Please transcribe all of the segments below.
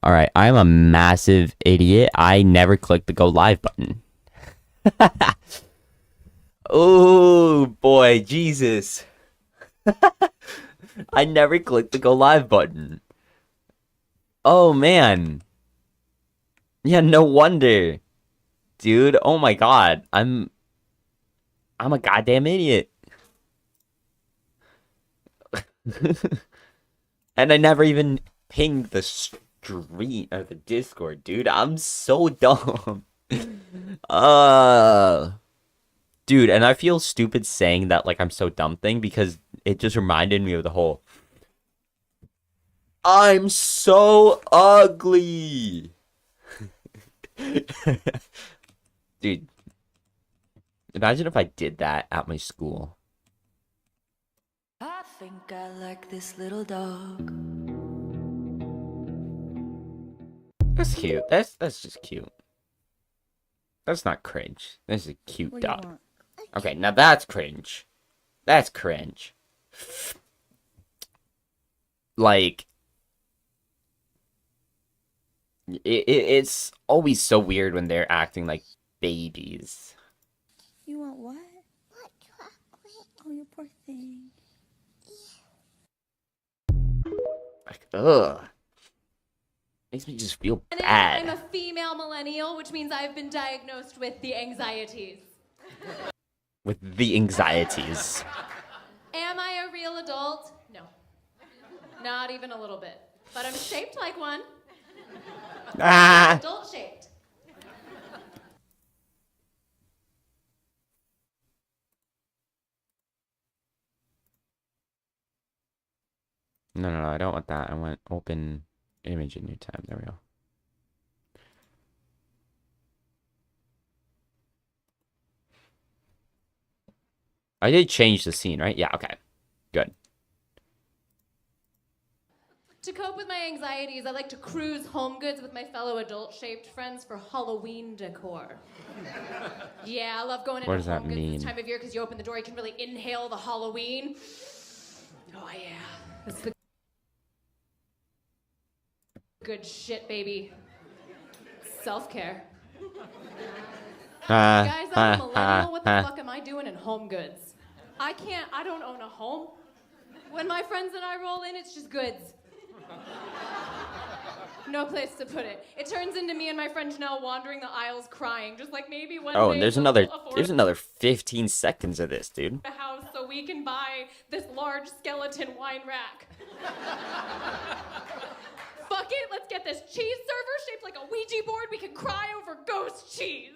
Alright, I'm a massive idiot. I never clicked the go live button. Oh boy, Jesus. I never clicked the go live button. Oh man. Yeah, no wonder. Dude, oh my god. I'm a goddamn idiot. And I never even pinged the stream or the Discord, dude. I'm so dumb. Uh Dude, and I feel stupid saying that like I'm so dumb thing because it just reminded me of the whole I'm so ugly. Dude, imagine if I did that at my school. I think I like this little dog. That's cute. That's just cute. That's not cringe. That's a cute dog. Okay, now that's cringe. That's cringe. Like, it's always so weird when they're acting like babies. You want what? What chocolate? Oh, you poor thing. Like, ugh. Makes me just feel bad. I'm a female millennial, which means I've been diagnosed with the anxieties. With the anxieties. Am I a real adult? No. Not even a little bit. But I'm shaped like one. Ah! Adult shaped. No, I don't want that. I want open image in new tab. There we go. I did change the scene, right? Yeah, okay. Good. To cope with my anxieties, I like to cruise home goods with my fellow adult-shaped friends for Halloween decor. Yeah, I love going into What does that home goods mean? this time of year because you open the door, you can really inhale the Halloween. Oh yeah, it's the good shit, baby. Self-care. Guys, I'm a millennial. What the fuck am I doing in home goods? I don't own a home. When my friends and I roll in, it's just goods. No place to put it. It turns into me and my friend Janelle wandering the aisles crying, just like maybe one Oh, day and there's we'll afford another 15 seconds of this, dude. a house so we can buy this large skeleton wine rack. Fuck it, let's get this cheese server shaped like a Ouija board. We can cry over ghost cheese.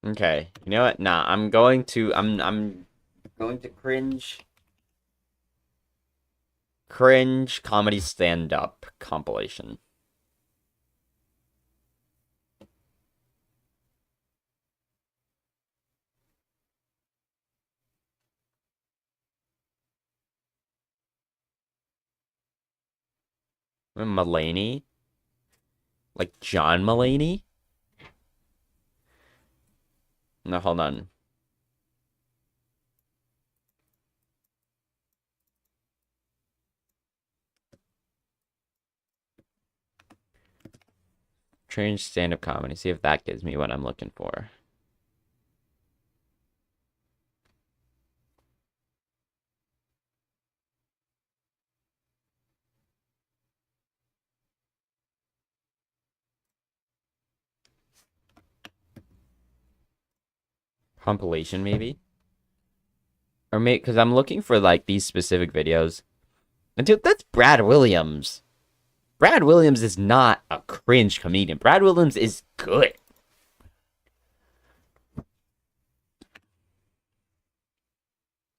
Okay. You know what? Nah, I'm going to cringe comedy stand-up compilation. Mulaney? Like John Mulaney? No, hold on. Cringe stand-up comedy. See if that gives me what I'm looking for. Compilation, maybe? Or maybe, because I'm looking for, like, these specific videos. And dude, that's Brad Williams. Brad Williams is not a cringe comedian. Brad Williams is good.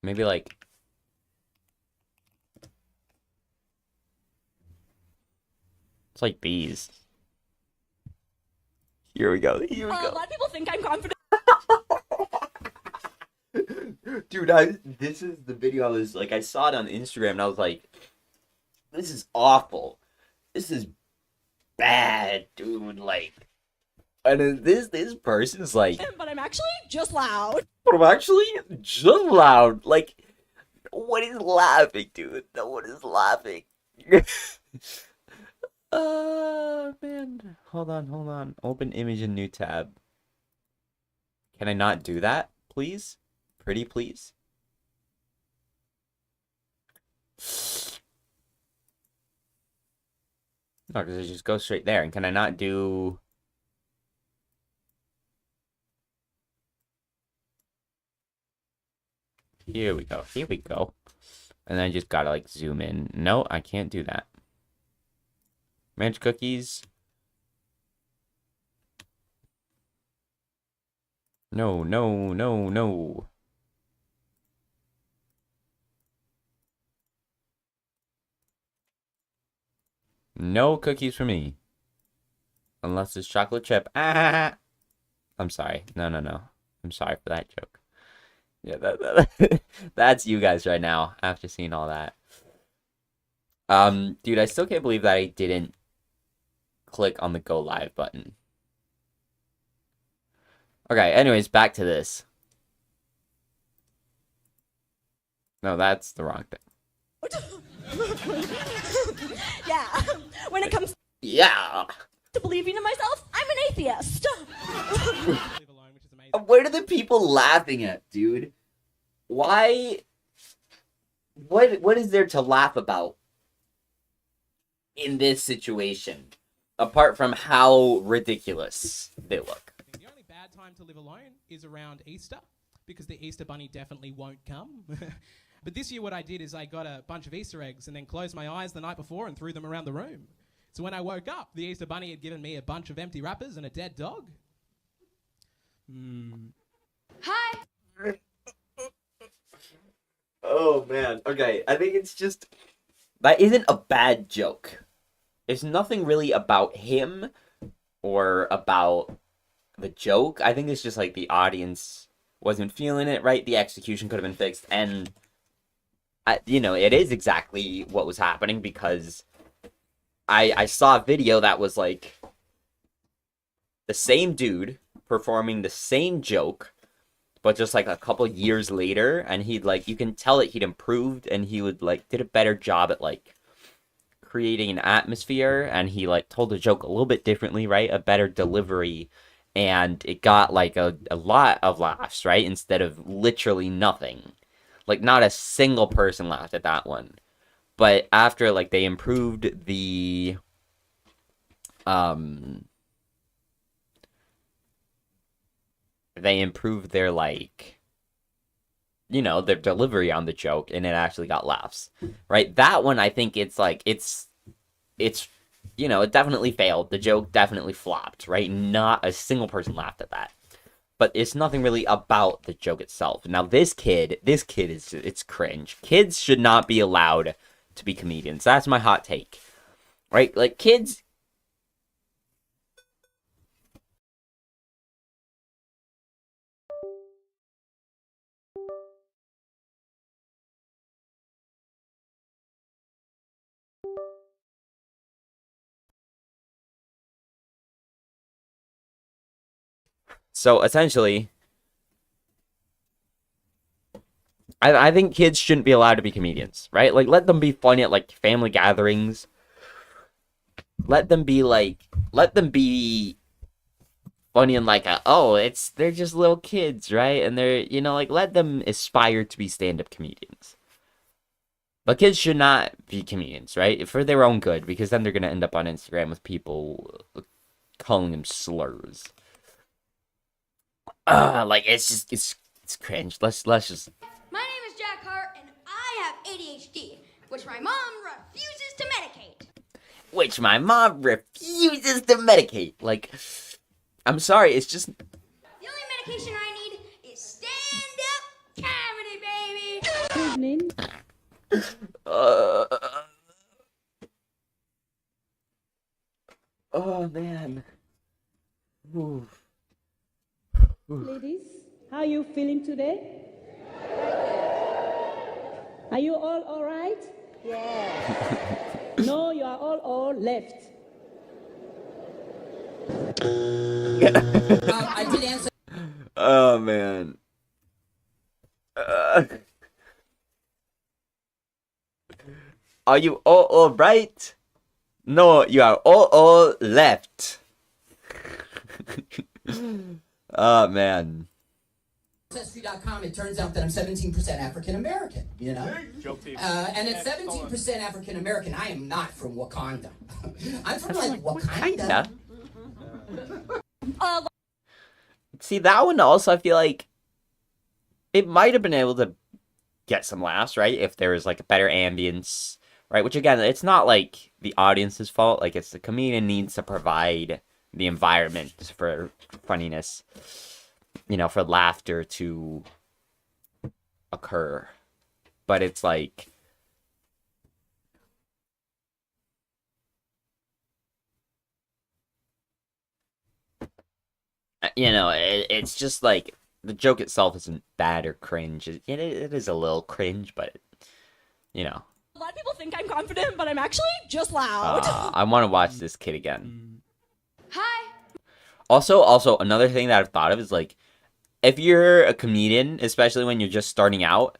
Maybe, like... It's like bees. Here we go. Here we go. A lot of people think I'm confident. Dude, this is the video I saw it on Instagram and I was like, this is awful. This is bad, dude. Like, and then this person's like, But I'm actually just loud. but I'm actually just loud. Like, What is laughing, dude? No one is laughing. Man. Hold on. Open image in new tab. Can I not do that, please? Pretty please? No, because it just goes straight there. And can I not do... Here we go. And then I just gotta, like, zoom in. No, I can't do that. Ranch cookies. No. No cookies for me. Unless it's chocolate chip. Ah! I'm sorry. No. I'm sorry for that joke. Yeah, that's you guys right now after seeing all that. Dude, I still can't believe that I didn't click on the go live button. Okay, anyways, back to this. No, that's the wrong thing. Yeah. When it comes Yeah. to believing in myself, I'm an atheist. What are the people laughing at, dude? Why? What is there to laugh about in this situation? Apart from how ridiculous they look. The only bad time to live alone is around Easter, because the Easter bunny definitely won't come. But this year what I did is I got a bunch of Easter eggs and then closed my eyes the night before and threw them around the room. So when I woke up, the Easter bunny had given me a bunch of empty wrappers and a dead dog. Hi. Oh man. Okay, I think it's just that isn't a bad joke. It's nothing really about him or about the joke. I think it's just like the audience wasn't feeling it right. The execution could have been fixed, and it is exactly what was happening, because I saw a video that was like the same dude performing the same joke, but just like a couple years later, and he'd like, you can tell that he'd improved, and he would like did a better job at like creating an atmosphere, and he like told the joke a little bit differently, right? A better delivery, and it got like a lot of laughs, right? Instead of literally nothing. Like not a single person laughed at that one. But after like they improved the they improved their like their delivery on the joke, and it actually got laughs, right? That one, I think it's like it's it definitely failed. The joke definitely flopped, right? Not a single person laughed at that. But it's nothing really about the joke itself. Now this kid it's cringe. Kids should not be allowed to be comedians. That's my hot take. Right? Like kids. So essentially, I think kids shouldn't be allowed to be comedians, right? Like, let them be funny at like family gatherings. Let them be funny and like, they're just little kids, right? And they're, like, let them aspire to be stand-up comedians. But kids should not be comedians, right? For their own good, because then they're gonna end up on Instagram with people calling them slurs. Like it's cringe. Let's just. My name is Jack Hart, and I have ADHD, which my mom refuses to medicate. Like, I'm sorry, it's just. The only medication I need is stand-up comedy, baby. Oh man. Ooh. Ladies, how are you feeling today? Are you all right? Yeah. No, you are all left. I did answer. Oh man. Are you all right? No, you are all left. Oh, man. Ancestry.com, it turns out that I'm 17% African American, you know? And at 17% African American, I am not from Wakanda. I'm from like Wakanda. See, that one also, I feel like it might have been able to get some laughs, right? If there was like a better ambience, right? Which again, it's not like the audience's fault. Like, it's the comedian needs to provide the environment for funniness, you know, for laughter to occur. But it's like, you know, it's just like the joke itself isn't bad or cringe. It is a little cringe, but you know. A lot of people think I'm confident, but I'm actually just loud. I want to watch this kid again. Hi. Also, another thing that I've thought of is like, if you're a comedian, especially when you're just starting out,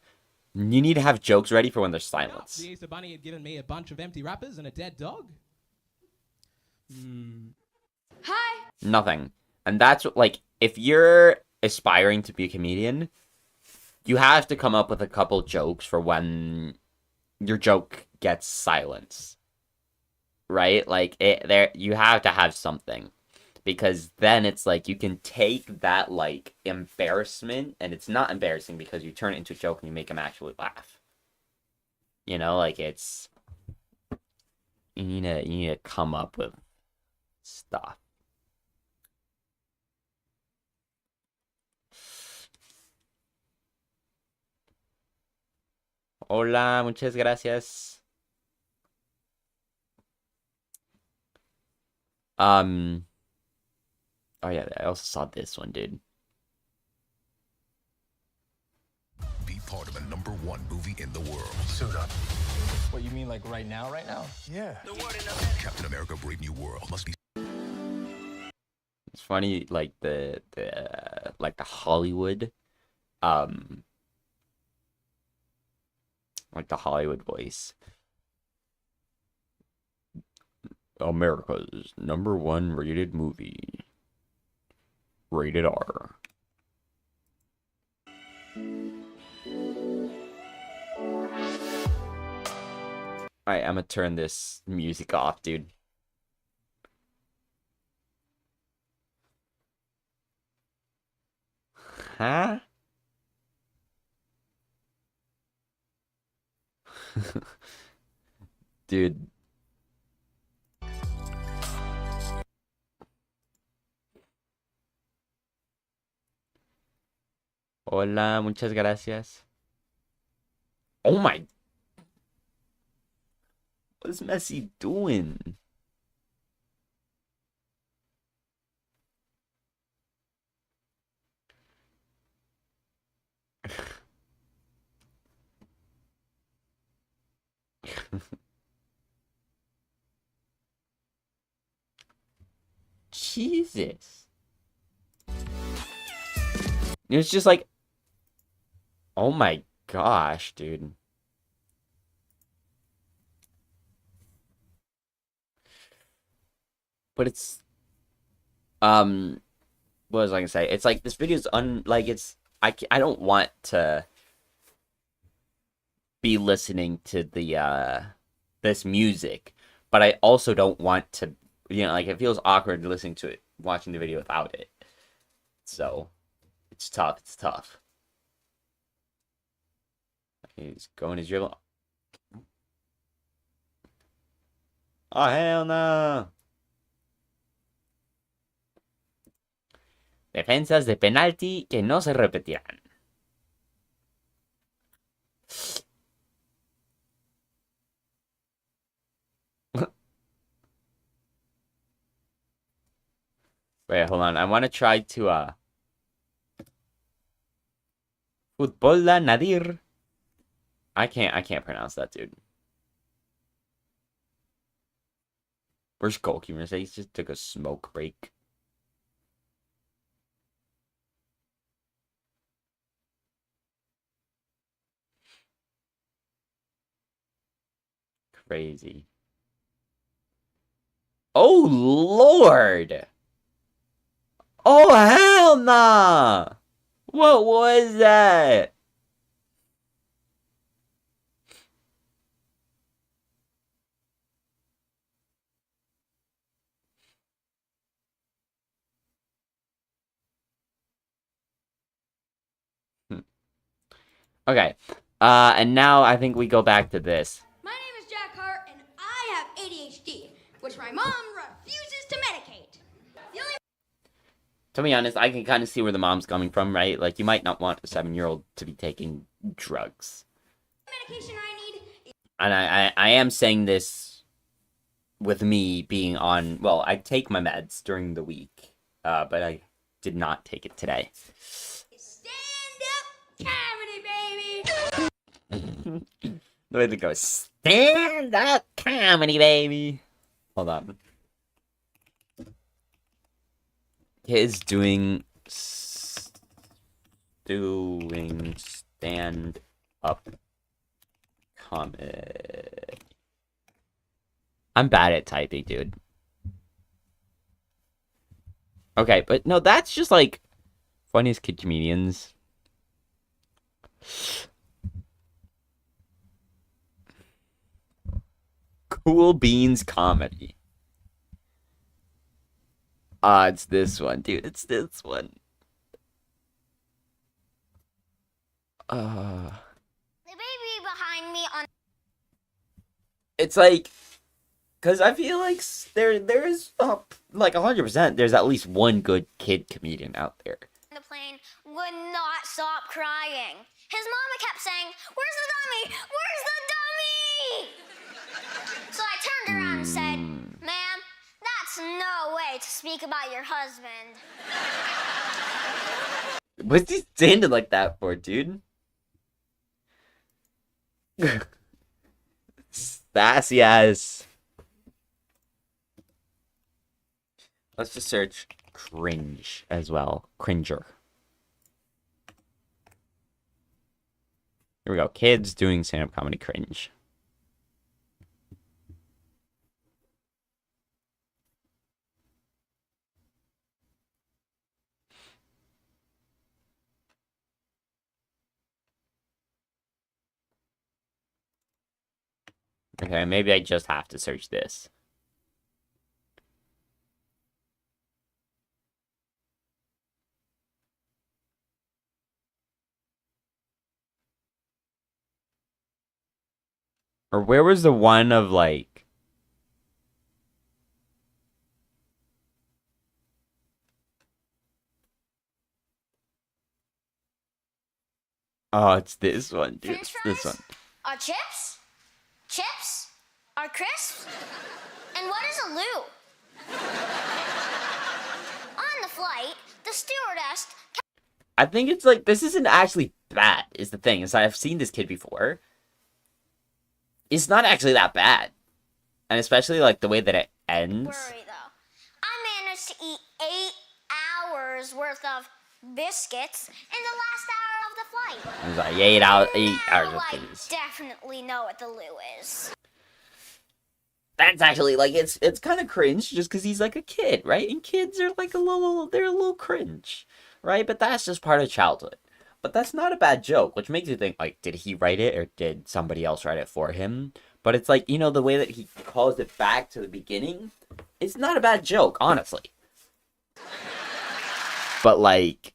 you need to have jokes ready for when there's silence. The Easter Bunny had given me a bunch of empty wrappers and a dead dog. Hi. Nothing. And that's what, like, if you're aspiring to be a comedian, you have to come up with a couple jokes for when your joke gets silence. Right? Like, you have to have something. Because then it's like you can take that, like, embarrassment, and it's not embarrassing because you turn it into a joke and you make them actually laugh. You know, like, it's... You need to come up with stuff. Hola, muchas gracias. Oh yeah, I also saw this one, dude. Be part of a #1 movie in the world. Suit up. What, you mean like right now? Yeah. Captain America: Brave New World must be. It's funny, like the Hollywood, like the Hollywood voice. America's #1 rated movie. Rated R. Alright, I'm gonna turn this music off, dude. Huh? Dude. Hola, muchas gracias. Oh my. What is Messi doing? Jesus. It's just like, oh my gosh, dude. But it's, what was I gonna say? It's like, this video is I don't want to be listening to the, this music, but I also don't want to, like, it feels awkward listening to it, watching the video without it. So, it's tough. He's going his dribble. Oh, hell no. Defensas de penalti que no se repetirán. Wait, hold on. I want to try to, Fútbol da Nadir. I can't pronounce that, dude. Where's goalkeeper? He just took a smoke break. crazy. Oh, Lord! Oh, hell nah! What was that? Okay. And now I think we go back to this. My name is Jack Hart, and I have ADHD, which my mom refuses to medicate. The only To be honest, I can kind of see where the mom's coming from, right? Like, you might not want a 7-year-old to be taking drugs. medication I need is And I am saying this with me being on... Well, I take my meds during the week, but I did not take it today. stand-up comedy, baby. The way they go, stand-up comedy, baby. Hold on. Kids doing stand-up comedy. I'm bad at typing, dude. Okay, but no, that's just like funniest kid comedians. Cool Beans comedy. It's this one, dude. It's this one. The baby behind me on It's like, cause I feel like there's like 100%. There's at least one good kid comedian out there. the plane would not stop crying. His mama kept saying, "Where's the dummy? Where's the dummy?" So I turned around and said, "Ma'am, that's no way to speak about your husband." What's he standing like that for, dude? Sassy ass. Let's just search cringe as well. Cringer. Here we go. Kids doing stand-up comedy cringe. Okay, maybe I just have to search this. Or where was the one of like... Oh, it's this one, dude. It's this one. Are chips? Chips? Are crisps? And what is a loo? On the flight, the stewardess... I think it's like, this isn't actually bad, is the thing. Is I've seen this kid before. It's not actually that bad. And especially like the way that it ends. Worry, though. I managed to eat 8 hours worth of biscuits in the last hour of the flight. It's like 8 hours Now of I things. definitely know what the loo is. That's actually like, it's kind of cringe just because he's like a kid, right? And kids are like they're a little cringe, right? But that's just part of childhood. But that's not a bad joke, which makes you think, like, did he write it or did somebody else write it for him? But it's like, you know, the way that he calls it back to the beginning, it's not a bad joke, honestly. But, like...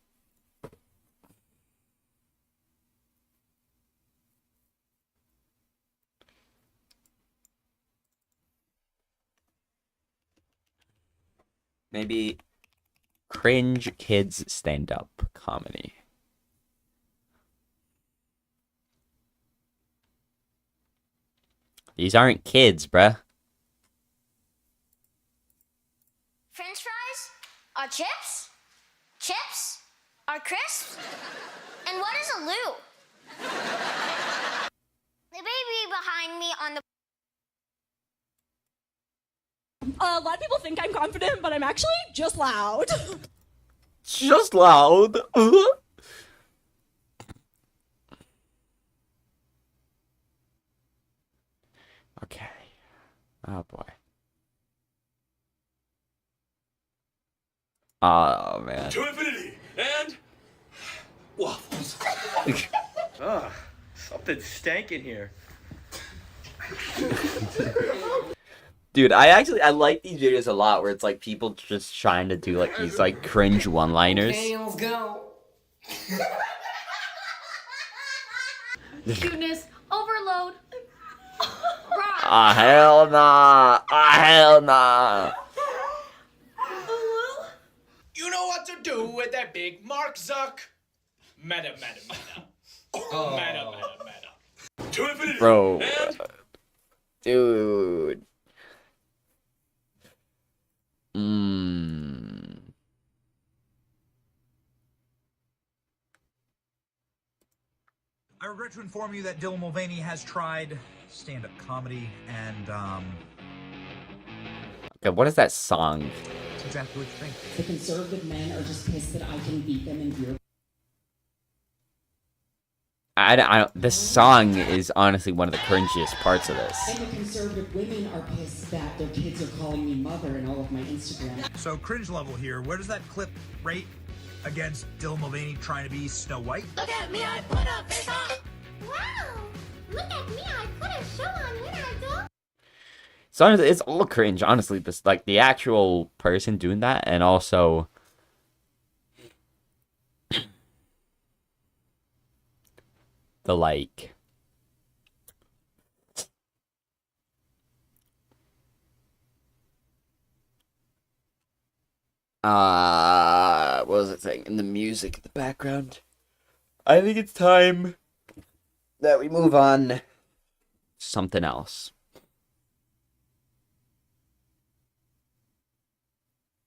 maybe cringe kids stand-up comedy. These aren't kids, bruh. French fries? Are chips? Chips? Are crisps? And what is a loo? The baby behind me on the... A lot of people think I'm confident, but I'm actually just loud. Just loud. Okay. Oh boy. Oh man. To infinity and waffles. Ugh, something stank in here. Dude, I like these videos a lot where it's like people just trying to do like these like cringe one-liners. Okay, let's go. Cuteness overload. Ah, hell nah. Ah, hell nah. You know what to do with that big Mark Zuck. Meta, meta, meta. Oh. Meta, meta, meta. To infinity Bro. and Dude. I regret to inform you that Dylan Mulvaney has tried stand-up comedy and, Okay, what is that song? That's exactly what you think. The conservative men are just pissed that I can beat them in beer. I don't, this song is honestly one of the cringiest parts of this. And the conservative women are pissed that their kids are calling me mother in all of my Instagram. So, cringe level here, where does that clip rate against Dylan Mulvaney trying to be Snow White? Look at me, I put a face on. Wow. Look at me, I put a show on when I go. So honestly, it's all cringe, honestly. This like the actual person doing that, and also the like. What was it saying? In the music in the background. I think it's time that we move on to something else.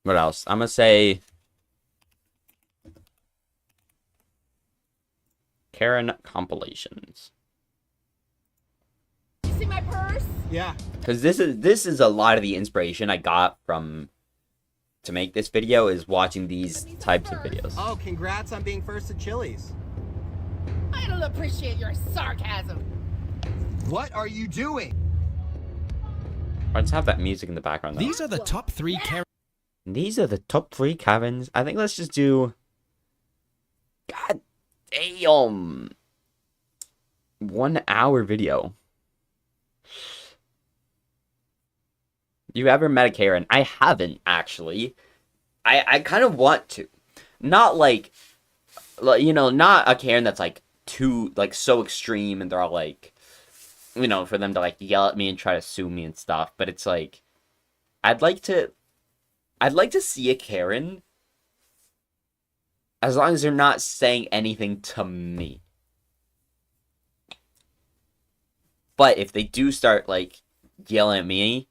What else? I'm gonna say Karen compilations. You see my purse? Yeah. Because this is a lot of the inspiration I got from to make this video is watching these types of videos. Oh, congrats on being first at Chili's. I don't appreciate your sarcasm. What are you doing? I just have that music in the background. Though. These are the top 3 Karen. These are the top 3 Karens. I think let's just do. God damn. 1 hour video. You ever met a Karen? I haven't actually. I kind of want to. Not like, you know, not a Karen that's like too like so extreme and they're all like, you know, for them to like yell at me and try to sue me and stuff. But it's like, I'd like to see a Karen as long as they're not saying anything to me. But if they do start like yelling at me,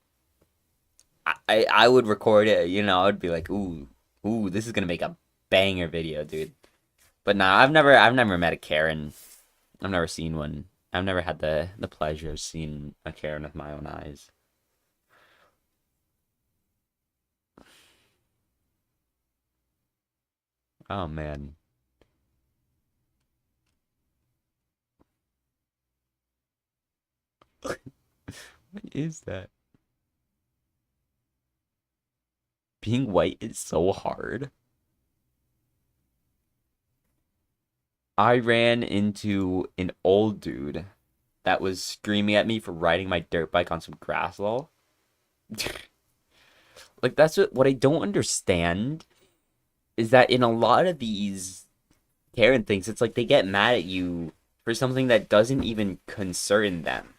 I would record it, you know, I would be like, ooh, this is gonna make a banger video, dude. But nah, I've never met a Karen. I've never seen one. I've never had the pleasure of seeing a Karen with my own eyes. Oh man. What is that? Being white is so hard. I ran into an old dude that was screaming at me for riding my dirt bike on some grass lol. Like, that's what I don't understand is that in a lot of these Karen things, it's like they get mad at you for something that doesn't even concern them.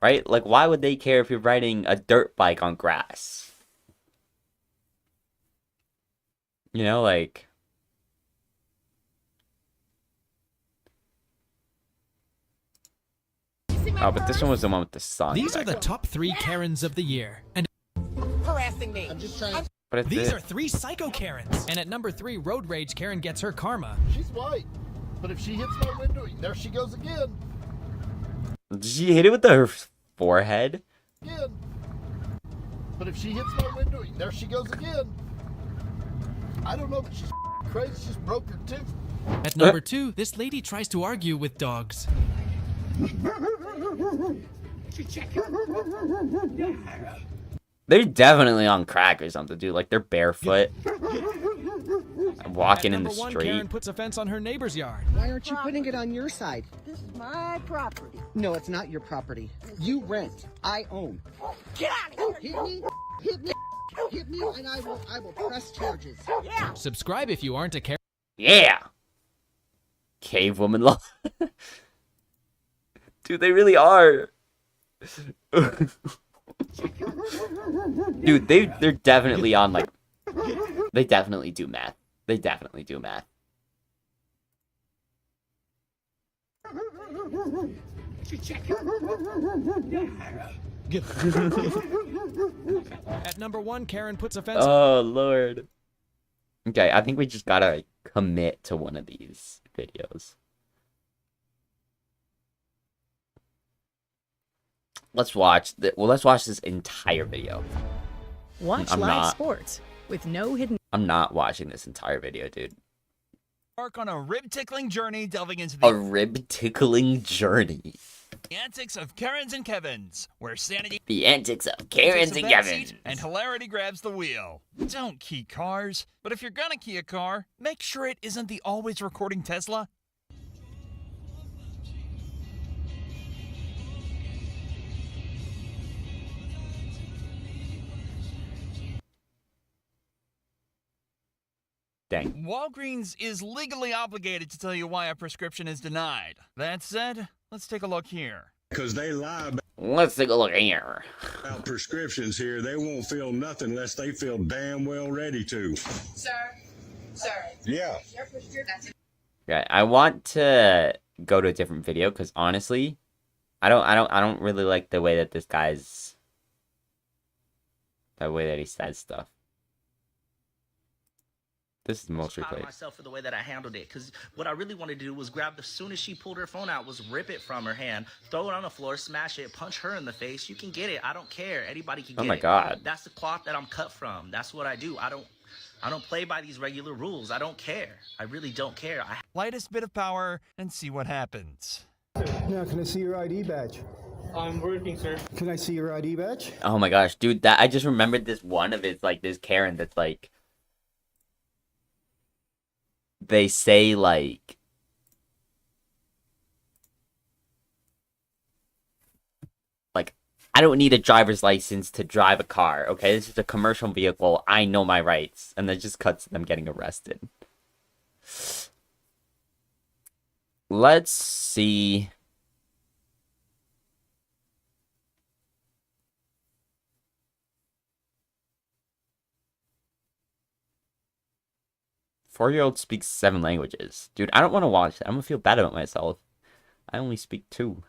Right? Like, why would they care if you're riding a dirt bike on grass? You know, like... Oh, but this one was the one with the song. These are the top 3 Karens of the year. And Harassing me. I'm just trying. But these are 3 psycho Karens. And at number 3, road rage Karen gets her karma. She's white, but if she hits my window, there she goes again. Did she hit it with her forehead? Again. But if she hits my window, there she goes again. I don't know, but she's crazy. She's broke her tooth. At number 2, this lady tries to argue with dogs. They're definitely on crack or something, dude. Like, they're barefoot. Walking in the Number one, street. Karen puts a fence on her neighbor's yard. Why aren't you putting it on your side? This is my property. No, it's not your property. You rent. I own. Get out of here! Hit me, hit me, hit me, and I will press charges. Yeah! Subscribe if you aren't a Karen. Yeah! Cavewoman law. Dude, they really are. Dude, they're definitely on, like... They definitely do math. They definitely do math. At number one, Karen puts a fence. Oh, Lord. Okay, I think we just gotta commit to one of these videos. Let's watch let's watch this entire video. Watch I'm live not. sports with no hidden. I'm not watching this entire video, dude. Embark on a rib-tickling journey delving into A the rib-tickling journey. antics of Karens and Kevins, where sanity The antics of Karens takes a and back Kevins. seat and hilarity grabs the wheel. Don't key cars, but if you're gonna key a car, make sure it isn't the always recording Tesla. Dang. Walgreens is legally obligated to tell you why a prescription is denied. That said, let's take a look here. Because they lie Let's take a look here. about prescriptions here. They won't feel nothing unless they feel damn well ready to. Sir, Yeah. your prescription. Okay, I want to go to a different video because honestly, I don't really like the way that this guy's the way that he says stuff. This is most Proud of replayed. myself for the way that I handled it, because what I really wanted to do was grab, as soon as she pulled her phone out, was rip it from her hand, throw it on the floor, smash it, punch her in the face. You can get it. I don't care. Anybody can get it. Oh my God. That's the cloth that I'm cut from. That's what I do. I don't play by these regular rules. I don't care. I really don't care. Lightest bit of power and see what happens. Now, can I see your ID badge? I'm working, sir. Can I see your ID badge? Oh my gosh, dude, that I just remembered this one of it's like this Karen that's like they say like I don't need a driver's license to drive a car. Okay, this is a commercial vehicle. I know my rights. And that just cuts to them getting arrested. Let's see. Four-year-old speaks 7 languages. Dude, I don't want to watch that. I'm going to feel bad about myself. I only speak 2.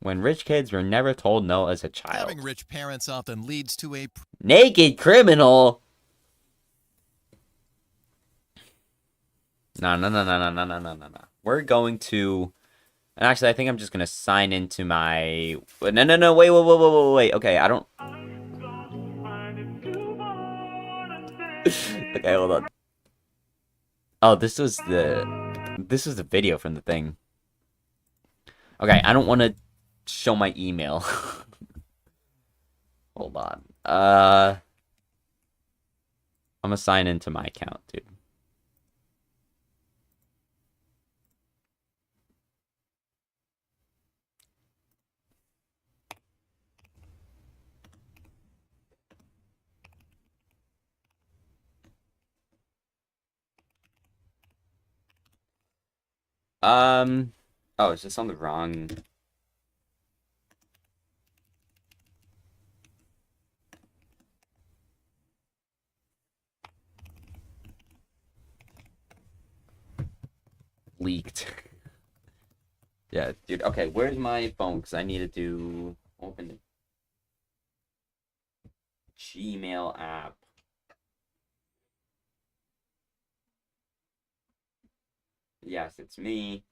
When rich kids were never told no as a child. Having rich parents often leads to a Naked criminal. No. We're going to... And actually, I think I'm just going to sign into my... No. Wait. Okay, I don't... Okay, hold on. Oh, this was the video from the thing. Okay, I don't want to show my email. Hold on. I'm gonna sign into my account, dude. Oh, is this on the wrong? Leaked. Yeah, dude. Okay, where's my phone? Because I need to do open the Gmail app. Yes, it's me.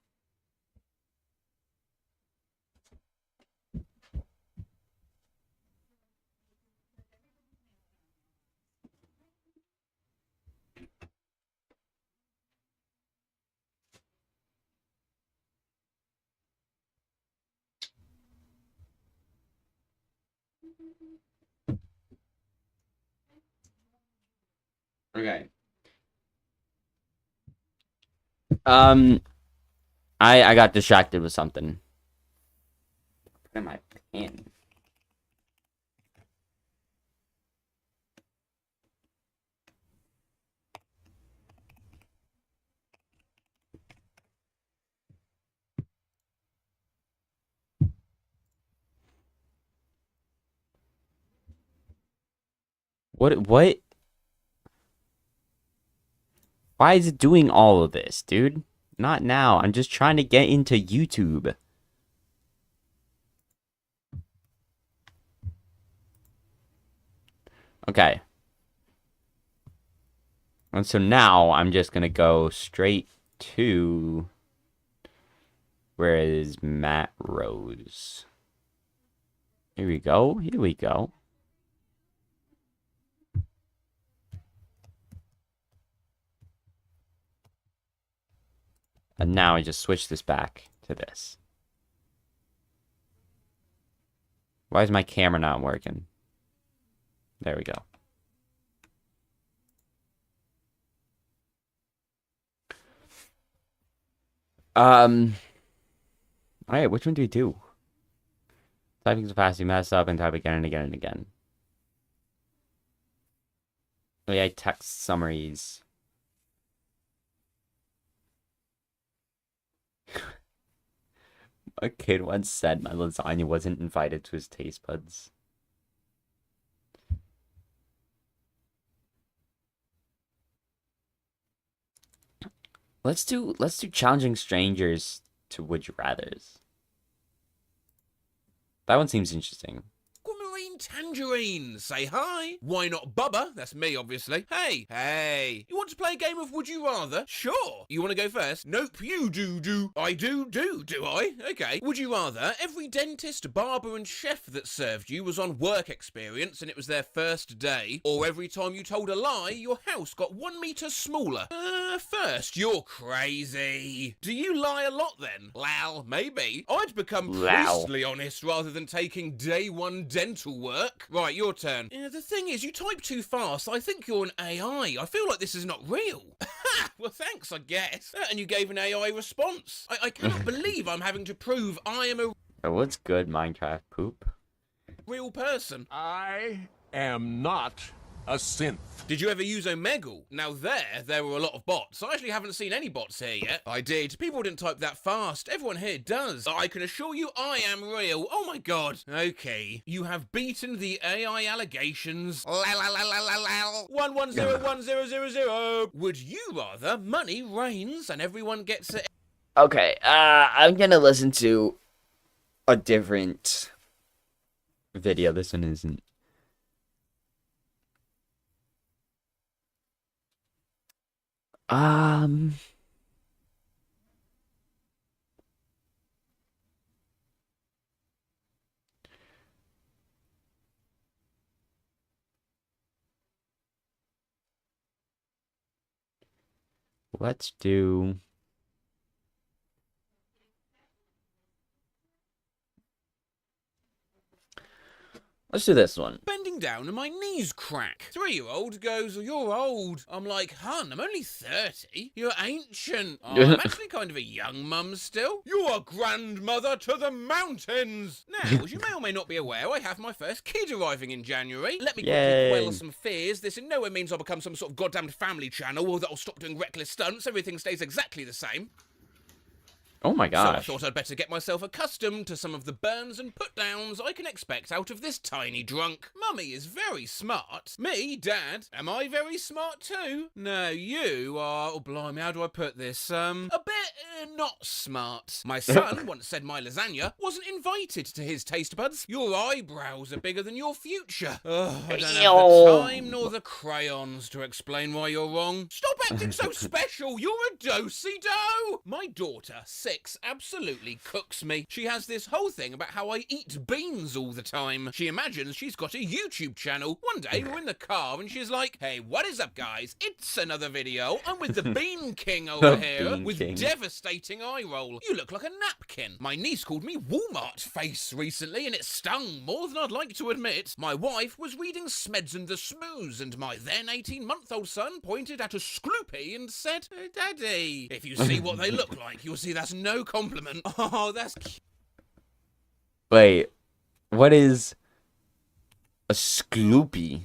Okay. I got distracted with something. Look at my pen. What? Why is it doing all of this, dude? Not now. I'm just trying to get into YouTube. Okay. And so now I'm just gonna go straight to... Where is Matt Rose? Here we go. Here we go. And now I just switch this back to this. Why is my camera not working? There we go. Alright, which one do we do? Typing so fast you mess up and type again and again and again. Oh yeah, text summaries. A kid once said my lasagna wasn't invited to his taste buds. Let's do challenging strangers to would you rathers. That one seems interesting. Tangerine, say hi. Why not Bubba? That's me, obviously. Hey, you want to play a game of Would You Rather? Sure. You want to go first? Nope, you do. I do I? Okay. Would you rather every dentist, barber and chef that served you was on work experience and it was their first day, or every time you told a lie, your house got 1 meter smaller? First, you're crazy. Do you lie a lot then? Lal, maybe. I'd become priestly honest rather than taking day one dental work. Right, your turn. The thing is, you type too fast. I think you're an AI. I feel like this is not real. Well, thanks, I guess. And you gave an AI response. I cannot believe I'm having to prove I am a Oh, what's good Minecraft poop? real person. I am not a synth. Did you ever use Omegle? Now there were a lot of bots. I actually haven't seen any bots here yet. I did. People didn't type that fast. Everyone here does. I can assure you I am real. Oh my god. Okay. You have beaten the AI allegations. 11010000. Would you rather money rains and everyone gets it? Okay, I'm gonna listen to a different video. This one isn't. Let's do... Let's do this one. Bending down and my knees crack. 3-year-old goes, you're old. I'm like, hun, I'm only 30. You're ancient. Oh, I'm actually kind of a young mum still. You're a grandmother to the mountains. Now, as you may or may not be aware, I have my first kid arriving in January. Let me quickly quell some fears. This in no way means I'll become some sort of goddamned family channel or that I'll stop doing reckless stunts. Everything stays exactly the same. Oh my gosh. So I thought I'd better get myself accustomed to some of the burns and put-downs I can expect out of this tiny drunk. Mummy is very smart. Me, Dad, am I very smart too? No, you are... Oh, blimey, how do I put this? A bit not smart. My son once said my lasagna wasn't invited to his taste buds. Your eyebrows are bigger than your future. I don't have the time nor the crayons to explain why you're wrong. Stop acting so special. You're a do-si-do. My daughter said 6 absolutely cooks me. She has this whole thing about how I eat beans all the time. She imagines she's got a YouTube channel. One day we're in the car and she's like, hey, what is up guys? It's another video. I'm with the Bean King over here Bean with King. devastating eye roll. You look like a napkin. My niece called me Walmart face recently and it stung more than I'd like to admit. My wife was reading Smeds and the Smooze and my then 18-month-old son pointed at a Scloopy and said, Daddy. If you see what they look like, you'll see that's no compliment. Oh, that's cute. Wait, what is a Scloopy?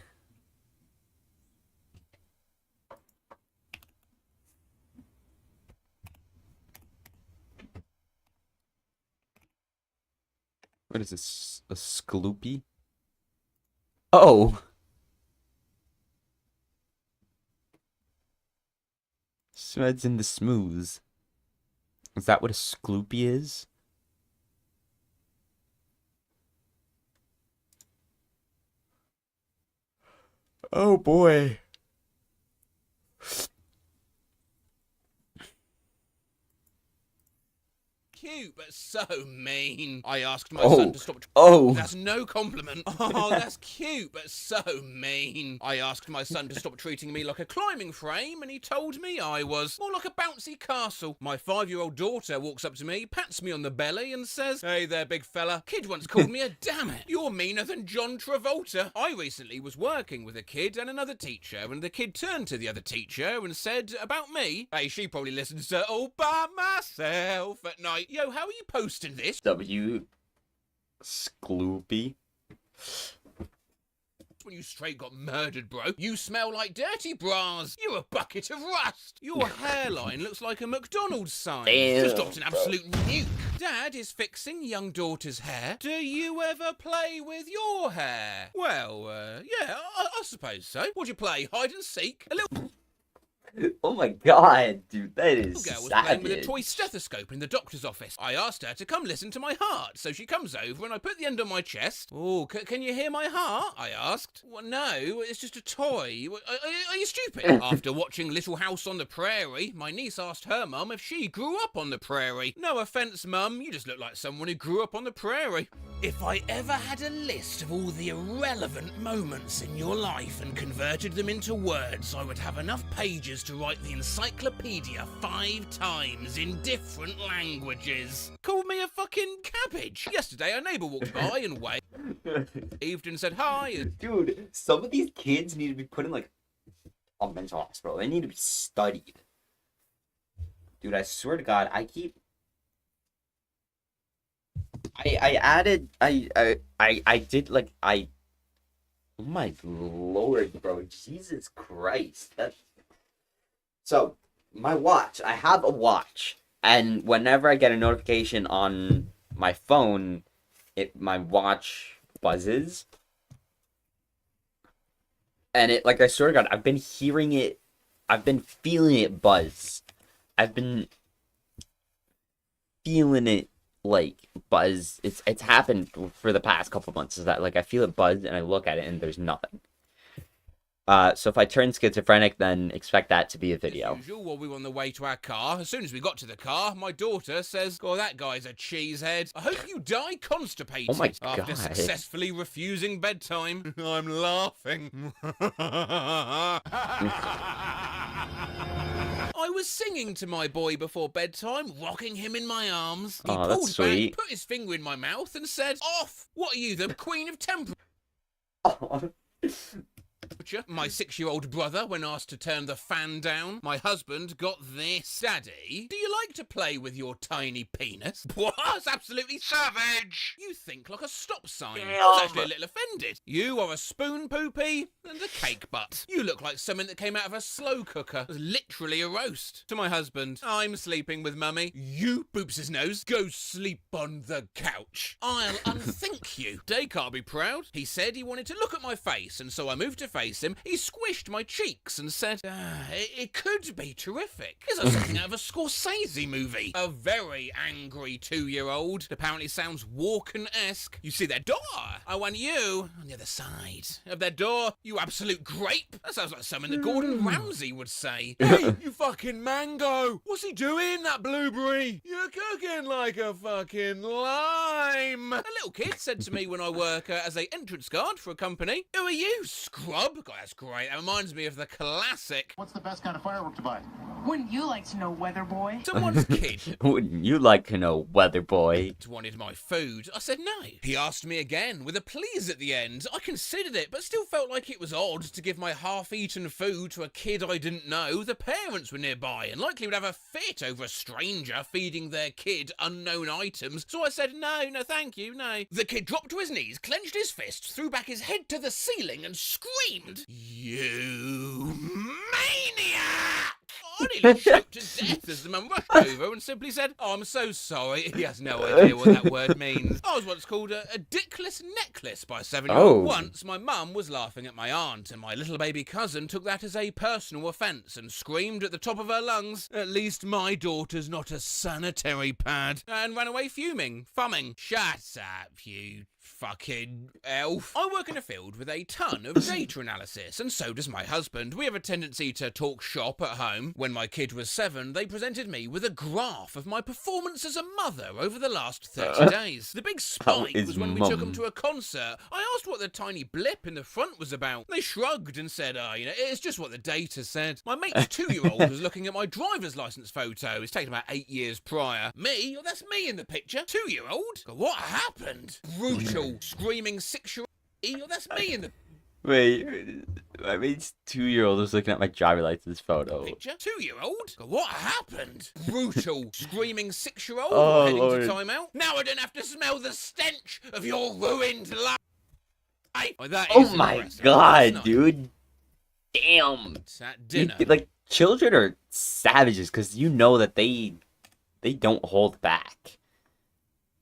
What is this? A Scloopy? Oh! Smeds in the Smooze. Is that what a Scloopy is? Oh boy. Cute, but so mean. I asked my son to stop. That's no compliment. Oh, that's cute, but so mean. I asked my son to stop treating me like a climbing frame, and he told me I was more like a bouncy castle. My 5-year-old daughter walks up to me, pats me on the belly, and says, hey there, big fella. Kid once called me a damn it. You're meaner than John Travolta. I recently was working with a kid and another teacher, and the kid turned to the other teacher and said about me, hey, she probably listens to All By Myself at night. Yo, how are you posting this? W. Scloopy. When you straight got murdered, bro. You smell like dirty bras. You're a bucket of rust. Your hairline looks like a McDonald's sign. Damn, Just dropped an absolute nuke. Dad is fixing young daughter's hair. Do you ever play with your hair? Well, yeah, I suppose so. Would you play hide and seek? A little... Oh my god, dude, that is girl was savage. playing with a toy stethoscope in the doctor's office. I asked her to come listen to my heart, so she comes over and I put the end on my chest. Oh, can you hear my heart? I asked. Well, no, it's just a toy. Are you stupid? After watching Little House on the Prairie, my niece asked her mum if she grew up on the prairie. No offence, mum, you just look like someone who grew up on the prairie. If I ever had a list of all the irrelevant moments in your life and converted them into words, I would have enough pages to write the encyclopedia 5 times in different languages. Called me a fucking cabbage. Yesterday, a neighbour walked by and waved and said hi. Dude, some of these kids need to be put in like a mental hospital. They need to be studied. Dude, I swear to God, I oh my lord, bro, Jesus Christ. So, my watch, I have a watch, and whenever I get a notification on my phone, my watch buzzes. And it, like, I swear to God, I've been hearing it, I've been feeling it buzz. I've been feeling it, like, buzz. It's happened for the past couple months, is that, like, I feel it buzz, and I look at it, and there's nothing. So if I turn schizophrenic, then expect that to be a video. As usual, while we were on the way to our car, as soon as we got to the car, my daughter says, "Oh, that guy's a cheesehead. I hope you die constipated." Oh my After God. successfully refusing bedtime. I'm laughing. I was singing to my boy before bedtime, rocking him in my arms. He Oh, that's pulled sweet. back, put his finger in my mouth, and said, "Off! What are you, the queen of temperature?" My 6-year-old brother, when asked to turn the fan down, my husband got this. Daddy, do you like to play with your tiny penis? What? That's absolutely savage! You think like a stop sign. I was actually a little offended. You are a spoon poopy and a cake butt. You look like something that came out of a slow cooker. It was literally a roast. To my husband, I'm sleeping with mummy. You, boops his nose, go sleep on the couch. I'll unthink you. Day can't be proud. He said he wanted to look at my face, and so I moved to FaceTime face him, he squished my cheeks and said, it could be terrific. It's like something out of a Scorsese movie. A very angry 2-year-old. Apparently sounds Walken-esque. You see their door? I want you on the other side of their door, you absolute grape. That sounds like something that Gordon Ramsay would say. Hey, you fucking mango. What's he doing, that blueberry? You're cooking like a fucking lime. A little kid said to me when I work as a entrance guard for a company, who are you, scrub? God, that's great. That reminds me of the classic. What's the best kind of firework to buy? Wouldn't you like to know, weather boy? Someone's kid Wouldn't you like to know, weather boy? wanted my food. I said no. He asked me again with a please at the end. I considered it, but still felt like it was odd to give my half-eaten food to a kid I didn't know. The parents were nearby and likely would have a fit over a stranger feeding their kid unknown items. So I said no, thank you, no. The kid dropped to his knees, clenched his fist, threw back his head to the ceiling and screamed, "You maniac!" I nearly choked to death as the mum rushed over and simply said, "Oh, I'm so sorry." He has no idea what that word means. I was once called a dickless necklace by a 7-year-old. Once, my mum was laughing at my aunt, and my little baby cousin took that as a personal offence and screamed at the top of her lungs, "At least my daughter's not a sanitary pad," and ran away fuming, fumming. Shut up, you fucking elf. I work in a field with a ton of data analysis, and so does my husband. We have a tendency to talk shop at home. When my kid was 7, they presented me with a graph of my performance as a mother over the last 30 days. The big spike was when we took them to a concert. I asked what the tiny blip in the front was about. They shrugged and said, it's just what the data said. My mate's 2-year-old was looking at my driver's license photo. It's taken about 8 years prior. Me? That's me in the picture. 2-year-old? What happened? Brutal. Screaming 6-year-old. That's me in the Wait, my mate's 2-year-old was looking at my driver license photo. picture. 2-year-old? What happened? Brutal. Screaming 6-year-old. Oh, Heading Lord. to timeout. Now I don't have to smell the stench of your ruined life. Oh my god, dude. Damn. At dinner. Like, children are savages because you know that they don't hold back.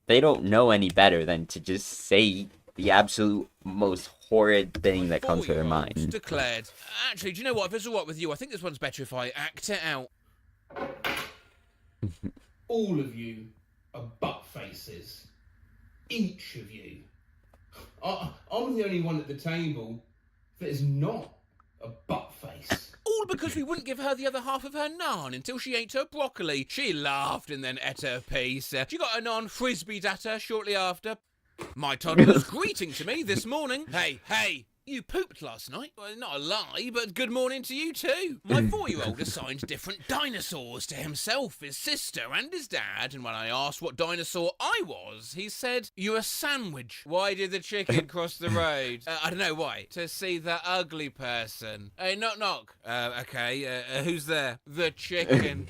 They don't know any better than to just say the absolute most horrid thing that comes to their mind. Declared. Actually, do you know what? If it's all right with you, I think this one's better if I act it out. All of you are butt faces. Each of you. I'm the only one at the table that is not a butt face. All because we wouldn't give her the other half of her naan until she ate her broccoli. She laughed and then ate her piece. She got her naan frisbeed at her shortly after. My toddler's greeting to me this morning. Hey, you pooped last night. Well, not a lie, but good morning to you too. My 4-year-old assigned different dinosaurs to himself, his sister and his dad, and when I asked what dinosaur I was, he said, "You're a sandwich." Why did the chicken cross the road? I don't know why. To see the ugly person. Hey, knock knock. Okay, who's there? The chicken.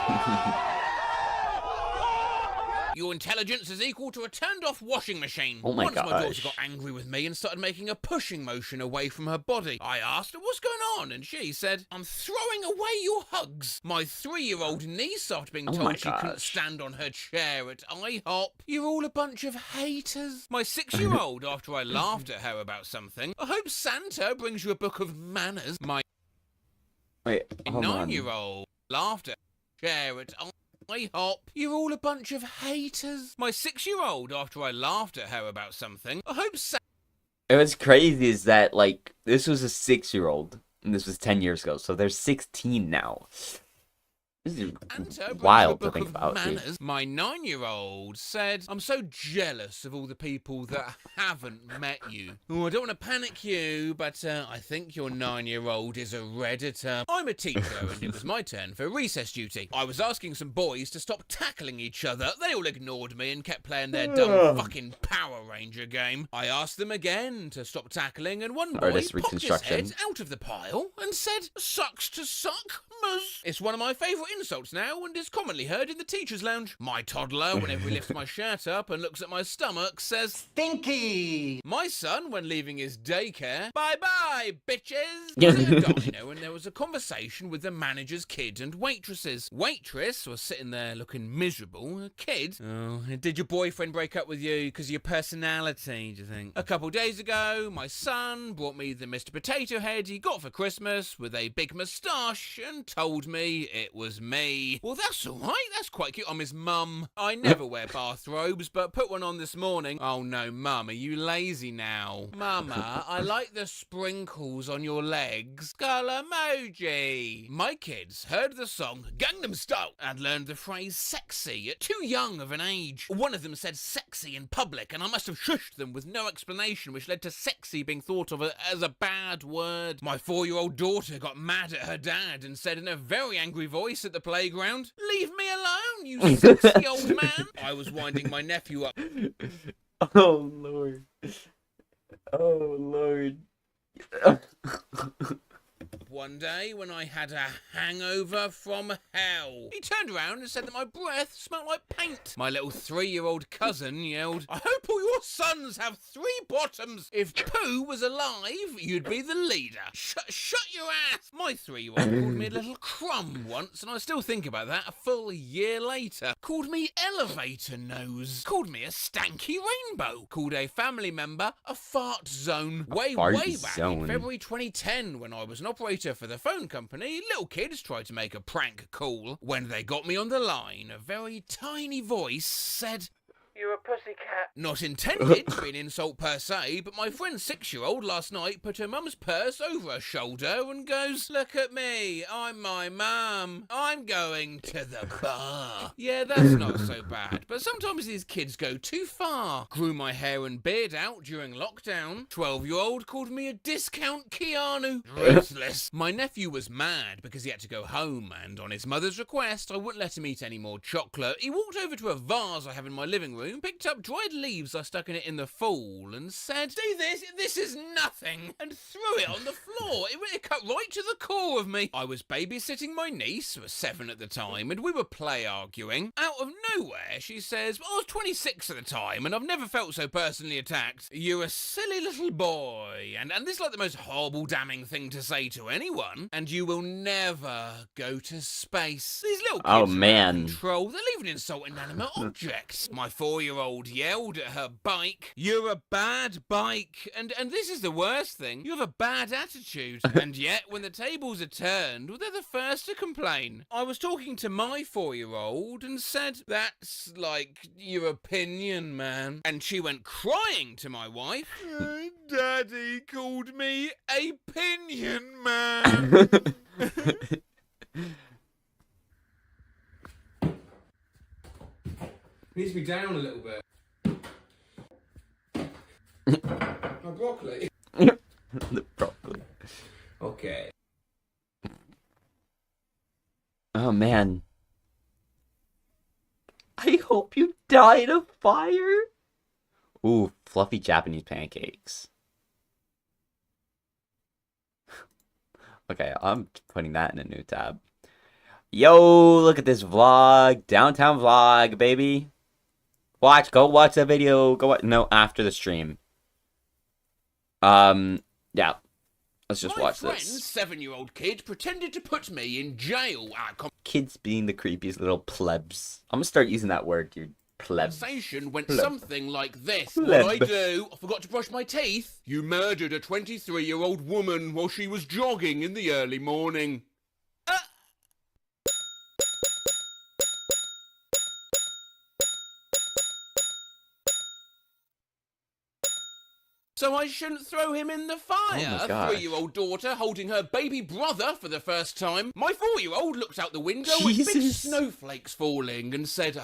Your intelligence is equal to a turned-off washing machine. Oh my Once my daughter gosh. got angry with me and started making a pushing motion away from her body. I asked her, "What's going on?" And she said, "I'm throwing away your hugs." My 3-year-old niece, after being Oh told my she couldn't gosh. stand on her chair at IHOP. "You're all a bunch of haters." My 6-year-old, after I laughed at her about something, "I hope Santa brings you a book of manners." My Wait, hold on. 9-year-old laughed at her chair at IHOP. "You're all a bunch of haters." My 6-year-old, after I laughed at her about something, "I hope It was crazy is that, like, this was a 6-year-old, and this was 10 years ago, so they're 16 now. This is wild to think about, dude. manners." My 9-year-old said, "I'm so jealous of all the people that haven't met you. Oh, I don't want to panic you, but I think your 9-year-old is a Redditor." I'm a teacher, and it was my turn for recess duty. I was asking some boys to stop tackling each other. They all ignored me and kept playing their dumb fucking Power Ranger game. I asked them again to stop tackling, and one boy Artist popped his reconstruction. head out of the pile and said, "Sucks to suck, Muz." It's one of my favourite insults now and is commonly heard in the teacher's lounge. My toddler, whenever he lifts my shirt up and looks at my stomach, says, "Stinky!" My son, when leaving his daycare, "Bye-bye, bitches!" Was at a diner and there was a conversation with the manager's kid and waitresses. Waitress was sitting there looking miserable. Kid, "Oh, did your boyfriend break up with you because of your personality, do you think?" A couple days ago, my son brought me the Mr. Potato Head he got for Christmas with a big moustache and told me it was me. Well, that's alright, that's quite cute. I'm his mum. I never wear bathrobes, but put one on this morning. "Oh no, Mum, are you lazy now?" "Mama, I like the sprinkles on your legs." Skull emoji. My kids heard the song Gangnam Style and learned the phrase sexy at too young of an age. One of them said sexy in public and I must have shushed them with no explanation, which led to sexy being thought of as a bad word. My 4-year-old daughter got mad at her dad and said in a very angry voice at the playground, "Leave me alone, you sexy old man." I was winding my nephew up. Oh, Lord. Oh, Lord. One day when I had a hangover from hell. He turned around and said that my breath smelled like paint. My little 3-year-old cousin yelled, "I hope all your sons have 3 bottoms. If Pooh was alive, you'd be the leader. Shut your ass." My 3-year-old called me a little crumb once, and I still think about that a full year later. Called me elevator nose. Called me a stanky rainbow. Called a family member a fart zone. Way back in February 2010 when I was an operator for the phone company, little kids tried to make a prank call. When they got me on the line, a very tiny voice said, "You're a pussycat." Not intended to be an insult per se, but my friend's 6-year-old last night put her mum's purse over her shoulder and goes, "Look at me, I'm my mum. I'm going to the bar." Yeah, that's not so bad, but sometimes these kids go too far. Grew my hair and beard out during lockdown. 12-year-old called me a discount Keanu. Ruthless. My nephew was mad because he had to go home, and on his mother's request, I wouldn't let him eat any more chocolate. He walked over to a vase I have in my living room, picked up dried leaves I stuck in it in the fall and said, "See this is nothing," and threw it on the floor. It cut right to the core of me. I was babysitting my niece, who was 7 at the time, and we were play arguing. Out of nowhere, she says, "I was 26 at the time, and I've never felt so personally attacked. You're a silly little boy," and this is like the most horrible, damning thing to say to anyone, "and you will never go to space." These little kids Oh, are man. out of control. They'll even insult inanimate objects. My 4-year-old yelled at her bike, "You're a bad bike," and this is the worst thing, "you have a bad attitude." And yet, when the tables are turned, well, they're the first to complain. I was talking to my 4-year-old and said, "That's like your opinion, man." And she went crying to my wife, "Daddy called me a pinion man." Needs to be down a little bit. My broccoli. The broccoli. Okay. Oh, man. I hope you die in a fire. Ooh, fluffy Japanese pancakes. Okay, I'm putting that in a new tab. Yo, look at this vlog. Downtown vlog, baby. Go watch that video. No, after the stream. Yeah. Let's just watch this. My friend's 7-year-old kid pretended to put me in jail at Kids being the creepiest little plebs. I'm gonna start using that word, dude. Pleb. conversation went Pleb. something like this. Pleb. What I do? I forgot to brush my teeth. You murdered a 23-year-old woman while she was jogging in the early morning. So I shouldn't throw him in the fire. Oh my A gosh. 3-year-old daughter holding her baby brother for the first time. My 4-year-old looked out the window at big Jesus. snowflakes falling and said,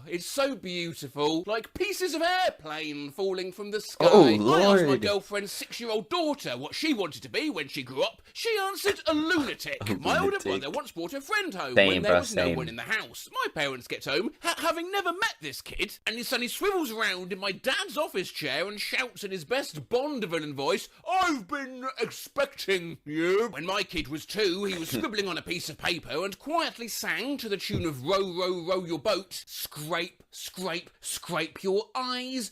it's so beautiful. Like pieces of airplane falling from the sky. Oh, I asked my Lord. girlfriend's 6-year-old daughter what she wanted to be when she grew up. She answered a lunatic. A My older lunatic. brother once brought a friend home Same, when there bruh, was no same. one in the house. My parents get home, having never met this kid, and he suddenly swivels around in my dad's office chair and shouts in his best relaxed Bond villain voice, "I've been expecting you." When my kid was 2, he was scribbling on a piece of paper and quietly sang to the tune of "Row, row, row your boat, scrape, scrape, scrape your eyes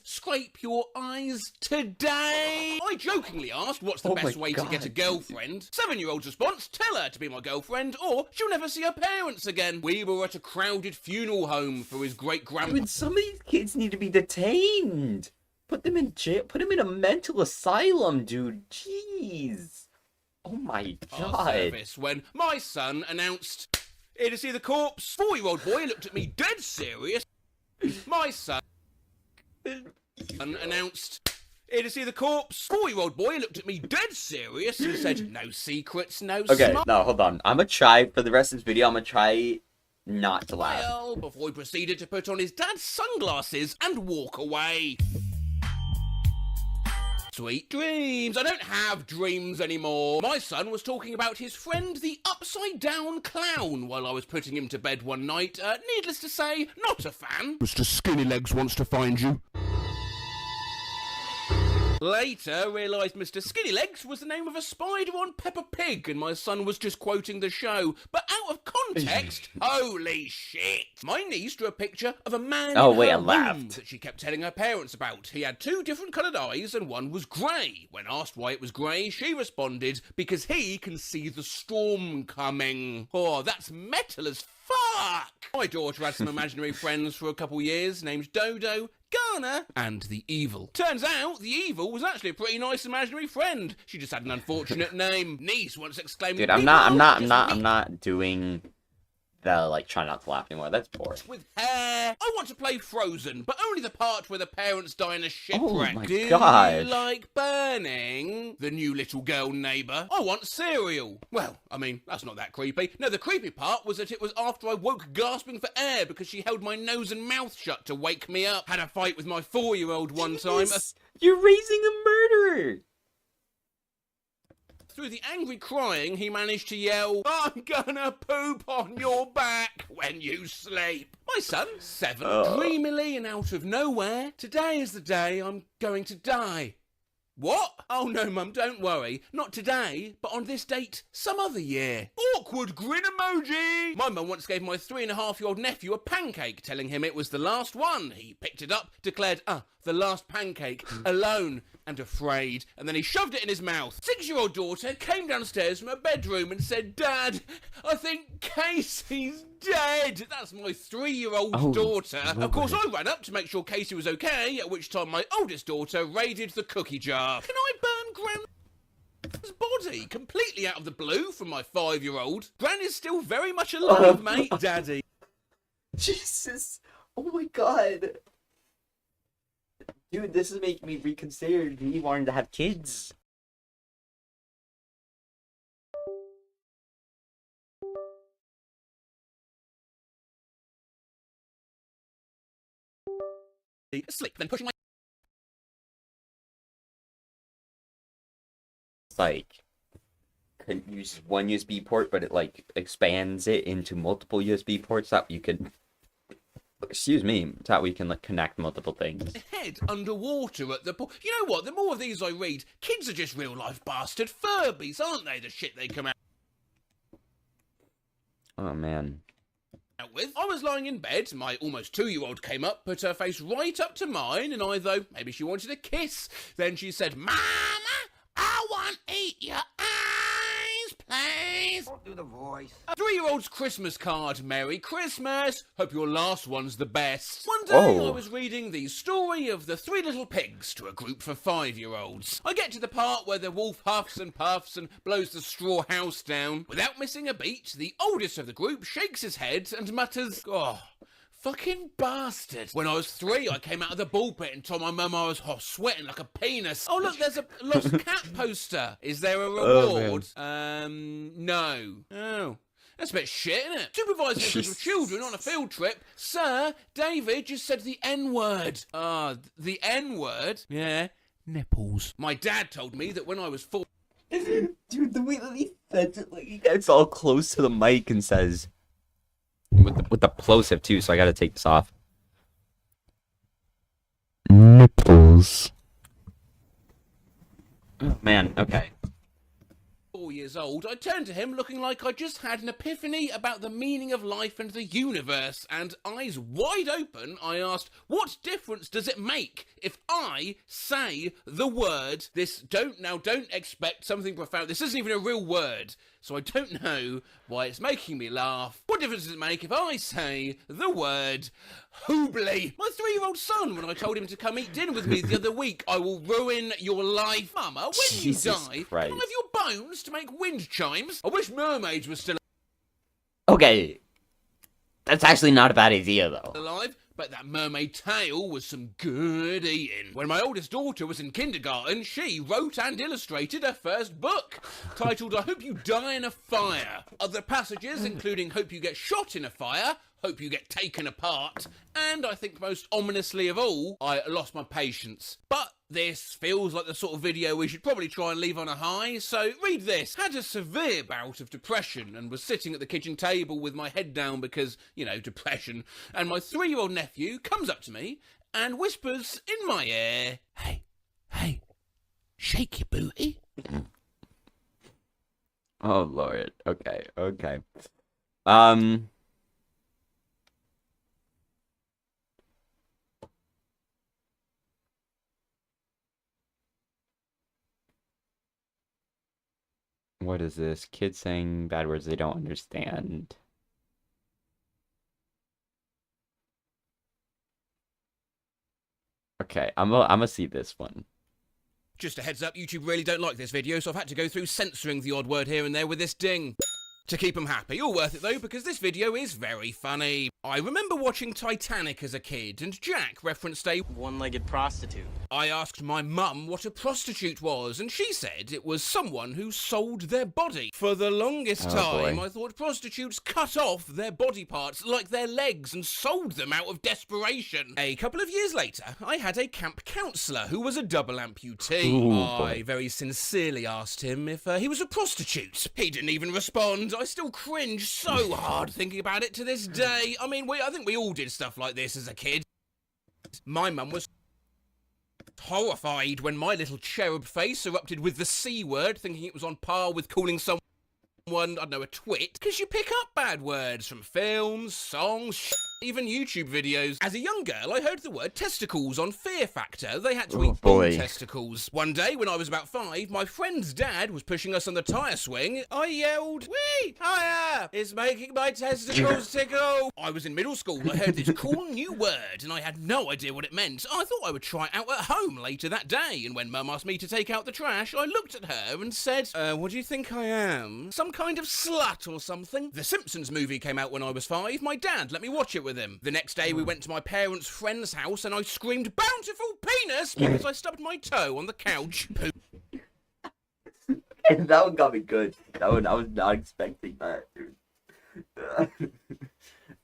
today." I jokingly asked what's the best way to get a girlfriend. 7-year-old's response, "Tell her to be my girlfriend or she'll never see her parents again." We were at a crowded funeral home for his great-grandpa. Dude, some of these kids need to be detained. Put them in jail. Put them in a mental asylum, dude. Jeez. Oh my god. Service when my son announced, "Here to see the corpse." 4-year-old boy looked at me dead serious. My son announced, "Here to see the corpse." 4-year-old boy looked at me dead serious and said, "No secrets, no Okay, smoke." no, hold on. I'm gonna try, for the rest of this video, I'm gonna try not to laugh. Well, before he proceeded to put on his dad's sunglasses and walk away. Sweet dreams. I don't have dreams anymore. My son was talking about his friend, the upside-down clown, while I was putting him to bed one night. Needless to say, not a fan. Mr. Skinnylegs wants to find you. Later, realised Mr. Skinnylegs was the name of a spider on Peppa Pig, and my son was just quoting the show. But out of context, holy shit! My niece drew a picture of a man in her womb that she kept telling her parents about. He had 2 different coloured eyes, and one was grey. When asked why it was grey, she responded, "Because he can see the storm coming." Oh, that's metal as fuck! My daughter had some imaginary friends for a couple years, named Dodo, Garner, and the Evil. Turns out, the Evil was actually a pretty nice imaginary friend. She just had an unfortunate name. Niece once exclaimed, Dude, I'm not doing the, like, try not to laugh anymore. That's boring. With hair. I want to play Frozen, but only the part where the parents die in a shipwreck. Oh my Do gosh. you like burning? The new little girl neighbour. I want cereal. Well, I mean, that's not that creepy. No, the creepy part was that it was after I woke gasping for air because she held my nose and mouth shut to wake me up. Had a fight with my 4-year-old one time. You're raising a murderer. Through the angry crying, he managed to yell, "I'm gonna poop on your back when you sleep." My son, 7, dreamily and out of nowhere, "Today is the day I'm going to die." What? Oh no, Mum, don't worry. Not today, but on this date some other year. Awkward grin emoji! My mum once gave my 3.5-year-old nephew a pancake, telling him it was the last one. He picked it up, declared, the last pancake, alone and afraid, and then he shoved it in his mouth. 6-year-old daughter came downstairs from her bedroom and said, "Dad, I think Casey's dead." That's my 3-year-old daughter. Of course, I ran up to make sure Casey was okay, at which time my oldest daughter raided the cookie jar. Can I burn Gran's body completely out of the blue from my 5-year-old? Gran is still very much alive, mate. Daddy. Jesus. Oh my god. Dude, this is making me reconsider me wanting to have kids. Asleep, then pushing my... It's like, could use one USB port, but it like expands it into multiple USB ports that you can... Excuse me, that we can like connect multiple things. Head underwater at the pool. You know what? The more of these I read, kids are just real life bastard Furbies, aren't they? The shit they come out Oh man. with. I was lying in bed. My almost 2-year-old came up, put her face right up to mine, and I thought maybe she wanted a kiss. Then she said, "Mama, I want to eat your eyes, please." Don't do the voice. A 3-year-old's Christmas card. Merry Christmas. Hope your last one's the best. One day I was reading the story of the 3 little pigs to a group for 5-year-olds. I get to the part where the wolf huffs and puffs and blows the straw house down. Without missing a beat, the oldest of the group shakes his head and mutters, "Oh, fucking bastard." When I was 3, I came out of the ball pit and told my mum I was sweating like a penis. Oh, look, there's a lost cat poster. Is there a reward? No. Oh. That's a bit shit, isn't it? Supervising a group of children on a field trip. "Sir, David just said the N-word." The N-word? Yeah. Nipples. My dad told me that when I was 4... Dude, the way that he says it, like, he gets all close to the mic and says... With the plosive too, so I gotta take this off. Nipples. Oh, man, okay. 4 years old, I turned to him looking like I just had an epiphany about the meaning of life and the universe, and eyes wide open, I asked, what difference does it make if I say the word, don't expect something profound, this isn't even a real word, so I don't know why it's making me laugh. What difference does it make if I say the word hoobly? My 3-year-old son, when I told him to come eat dinner with me the other week, I will ruin your life. Mama, when Jesus you die, Christ. can I have your bones to make wind chimes? I wish mermaids were still Okay. That's actually not a bad idea, though. alive, but that mermaid tail was some good eating. When my oldest daughter was in kindergarten, she wrote and illustrated her first book, titled I Hope You Die in a Fire. Other passages, including Hope You Get Shot in a Fire, Hope You Get Taken Apart, and I think most ominously of all, I lost my patience. But this feels like the sort of video we should probably try and leave on a high, so read this. Had a severe bout of depression and was sitting at the kitchen table with my head down because, depression, and my 3-year-old nephew comes up to me and whispers in my ear, Hey, shake your booty. Oh, Lord. Okay. What is this? Kids saying bad words they don't understand. Okay, I'm gonna see this one. Just a heads up, YouTube really don't like this video, so I've had to go through censoring the odd word here and there with this ding. To keep them happy. All worth it though, because this video is very funny. I remember watching Titanic as a kid, and Jack referenced a one-legged prostitute. I asked my mum what a prostitute was, and she said it was someone who sold their body. For the longest time, I thought prostitutes cut off their body parts, like their legs, and sold them out of desperation. A couple of years later, I had a camp counsellor who was a double amputee. I very sincerely asked him if he was a prostitute. He didn't even respond. I still cringe so hard thinking about it to this day. I mean, I think we all did stuff like this as a kid. My mum was horrified when my little cherub face erupted with the C word, thinking it was on par with calling someone, I don't know, a twit, because you pick up bad words from films, songs, even YouTube videos. As a young girl, I heard the word testicles on Fear Factor. They had to eat bull testicles. One day, when I was about 5, my friend's dad was pushing us on the tyre swing. I yelled, "Wee! Higher! It's making my testicles tickle!" I was in middle school. I heard this cool new word, and I had no idea what it meant. I thought I would try it out at home later that day, and when Mum asked me to take out the trash, I looked at her and said, what do you think I am? Some kind of slut or something? The Simpsons movie came out when I was 5. My dad let me watch it with him. The next day we went to my parents' friend's house and I screamed bountiful penis because I stubbed my toe on the couch. And that one got me good. I was not expecting that, dude.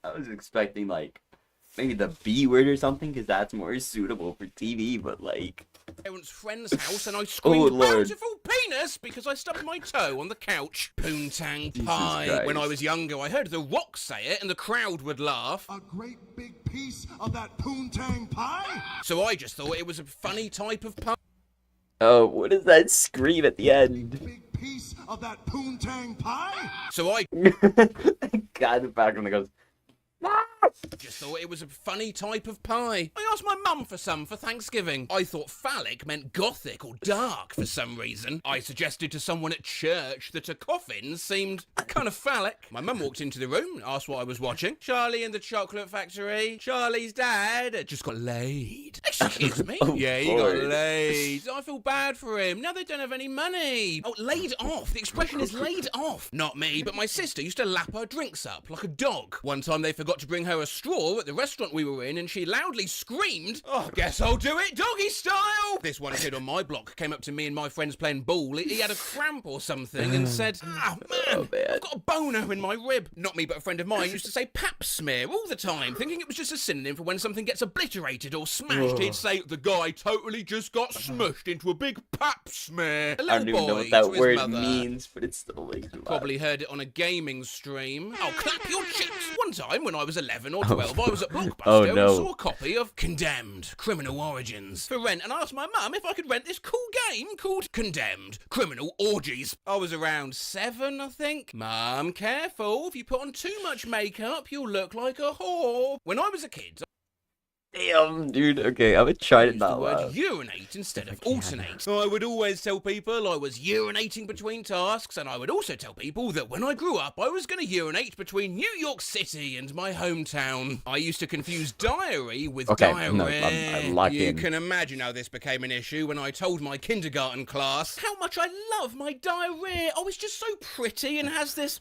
I was expecting like maybe the B word or something because that's more suitable for TV, but like parents' friend's house and I screamed bountiful penis because I stubbed my toe on the couch. Poontang pie. When I was younger, I heard The Rock say it and the crowd would laugh. A great big piece of that poontang pie? So I just thought it was a funny type of pie. Oh, what is that scream at the end? Big piece of that poontang pie? So I guy in the background that goes, just thought it was a funny type of pie. I asked my mum for some for Thanksgiving. I thought phallic meant gothic or dark for some reason. I suggested to someone at church that a coffin seemed kind of phallic. My mum walked into the room and asked what I was watching. Charlie and the Chocolate Factory. Charlie's dad had just got laid. Excuse me? Yeah, he got laid. I feel bad for him. Now they don't have any money. Oh, laid off. The expression is laid off. Not me, but my sister used to lap her drinks up like a dog. One time they forgot to bring her a straw at the restaurant we were in and she loudly screamed, "Oh, guess I'll do it doggy style!" This one kid on my block came up to me and my friends playing ball. He had a cramp or something and said, man, I've got a boner in my rib. Not me, but a friend of mine used to say pap smear all the time, thinking it was just a synonym for when something gets obliterated or smashed. He'd say, the guy totally just got smushed into a big pap smear. I don't even know what that word means, but it's still like probably heard it on a gaming stream. Oh, clap your cheeks. One time when I was 11 or around 12, I was at Blockbuster Oh, and no. saw a copy of Condemned: Criminal Origins for rent, and I asked my mum if I could rent this cool game called Condemned: Criminal Orgies. I was around 7, I think. Mum, careful, if you put on too much makeup, you'll look like a whore. When I was a kid, Damn, dude. Okay, I would try to use the not word laugh. urinate instead of alternate. I would always tell people I was urinating between tasks, and I would also tell people that when I grew up, I was going to urinate between New York City and my hometown. I used to confuse diary with diarrhea. No, I'm locked You in. can imagine how this became an issue when I told my kindergarten class how much I love my diarrhea. Oh, it's just so pretty and has this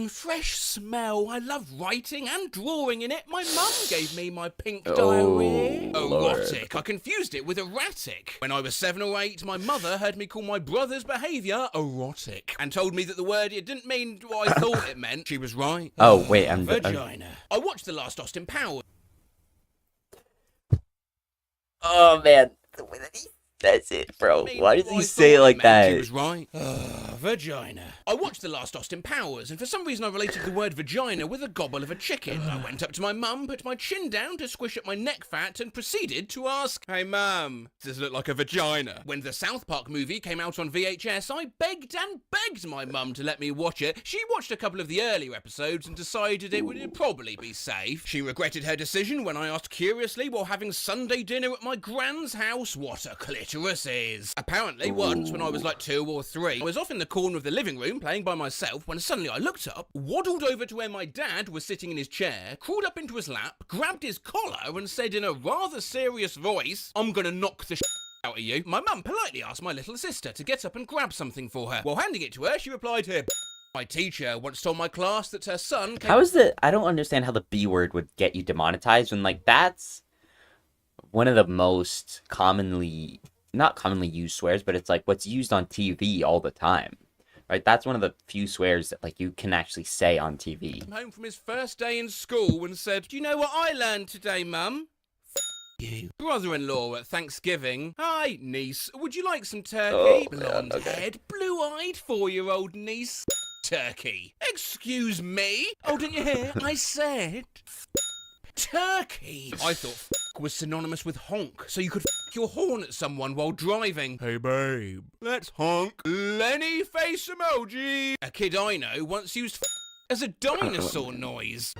fresh smell. I love writing and drawing in it. My mum gave me my pink diarrhea. Lord. Erotic. I confused it with erratic. When I was 7 or 8, my mother heard me call my brother's behaviour erotic and told me that the word it didn't mean what I thought it meant. She was right. Oh, wait, Vagina. I watched the last Austin Powers. Oh, man. The way that he says it, bro. Why does he say it like that? She was right. Vagina. I watched the last Austin Powers, and for some reason I related the word vagina with a gobble of a chicken. I went up to my mum, put my chin down to squish up my neck fat, and proceeded to ask, "Hey mum, does it look like a vagina?" When the South Park movie came out on VHS, I begged and begged my mum to let me watch it. She watched a couple of the earlier episodes and decided it would probably be safe. She regretted her decision when I asked curiously while having Sunday dinner at my grand's house what a clitoris is. Apparently once, when I was like 2 or 3, I was off in the corner of the living room playing by myself when suddenly I looked up, waddled over to where my dad was sitting in his chair, crawled up into his lap, grabbed his collar and said in a rather serious voice, "I'm gonna knock the out of you." My mum politely asked my little sister to get up and grab something for her. While handing it to her, she replied, "Here." My teacher once told my class that her son came... How is I don't understand how the B word would get you demonetized when, like, that's one of the most commonly, not commonly used swears, but it's like what's used on TV all the time. Right, that's one of the few swears that like you can actually say on TV. Home from his first day in school and said, "Do you know what I learned today, Mum?" You. Brother-in-law at Thanksgiving. "Hi, niece. Would you like some turkey?" Blonde-haired, blue-eyed 4-year-old niece. Turkey. "Excuse me? Oh, didn't you hear? I said turkey." I thought was synonymous with honk, so you could your horn at someone while driving. "Hey babe, let's honk." Lenny face emoji. A kid I know once used as a dinosaur noise.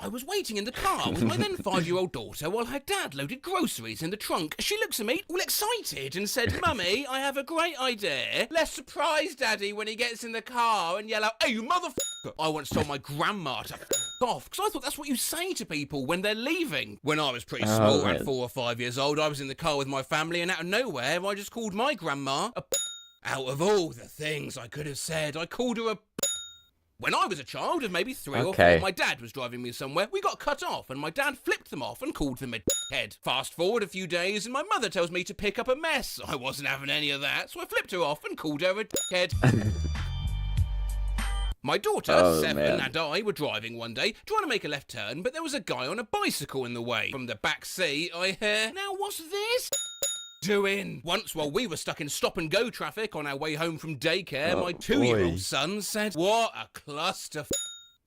I was waiting in the car with my then 5-year-old daughter while her dad loaded groceries in the trunk. She looks at me all excited and said, "Mummy, I have a great idea. Let's surprise Daddy when he gets in the car and yell out, 'Hey, you motherfucker!'" I once told my grandma to off because I thought that's what you say to people when they're leaving. When I was pretty small, around 4 or 5 years old, I was in the car with my family and out of nowhere I just called my grandma a out of all the things I could have said, I called her a When I was a child of maybe 3 or 4, my dad was driving me somewhere. We got cut off, and my dad flipped them off and called them a head. Fast forward a few days, and my mother tells me to pick up a mess. I wasn't having any of that, so I flipped her off and called her a head. My daughter, 7, and I were driving one day, trying to make a left turn, but there was a guy on a bicycle in the way. From the back seat, I hear, "Now what's this doing?" Once while we were stuck in stop-and-go traffic on our way home from daycare, my 2-year-old son said, "What a cluster."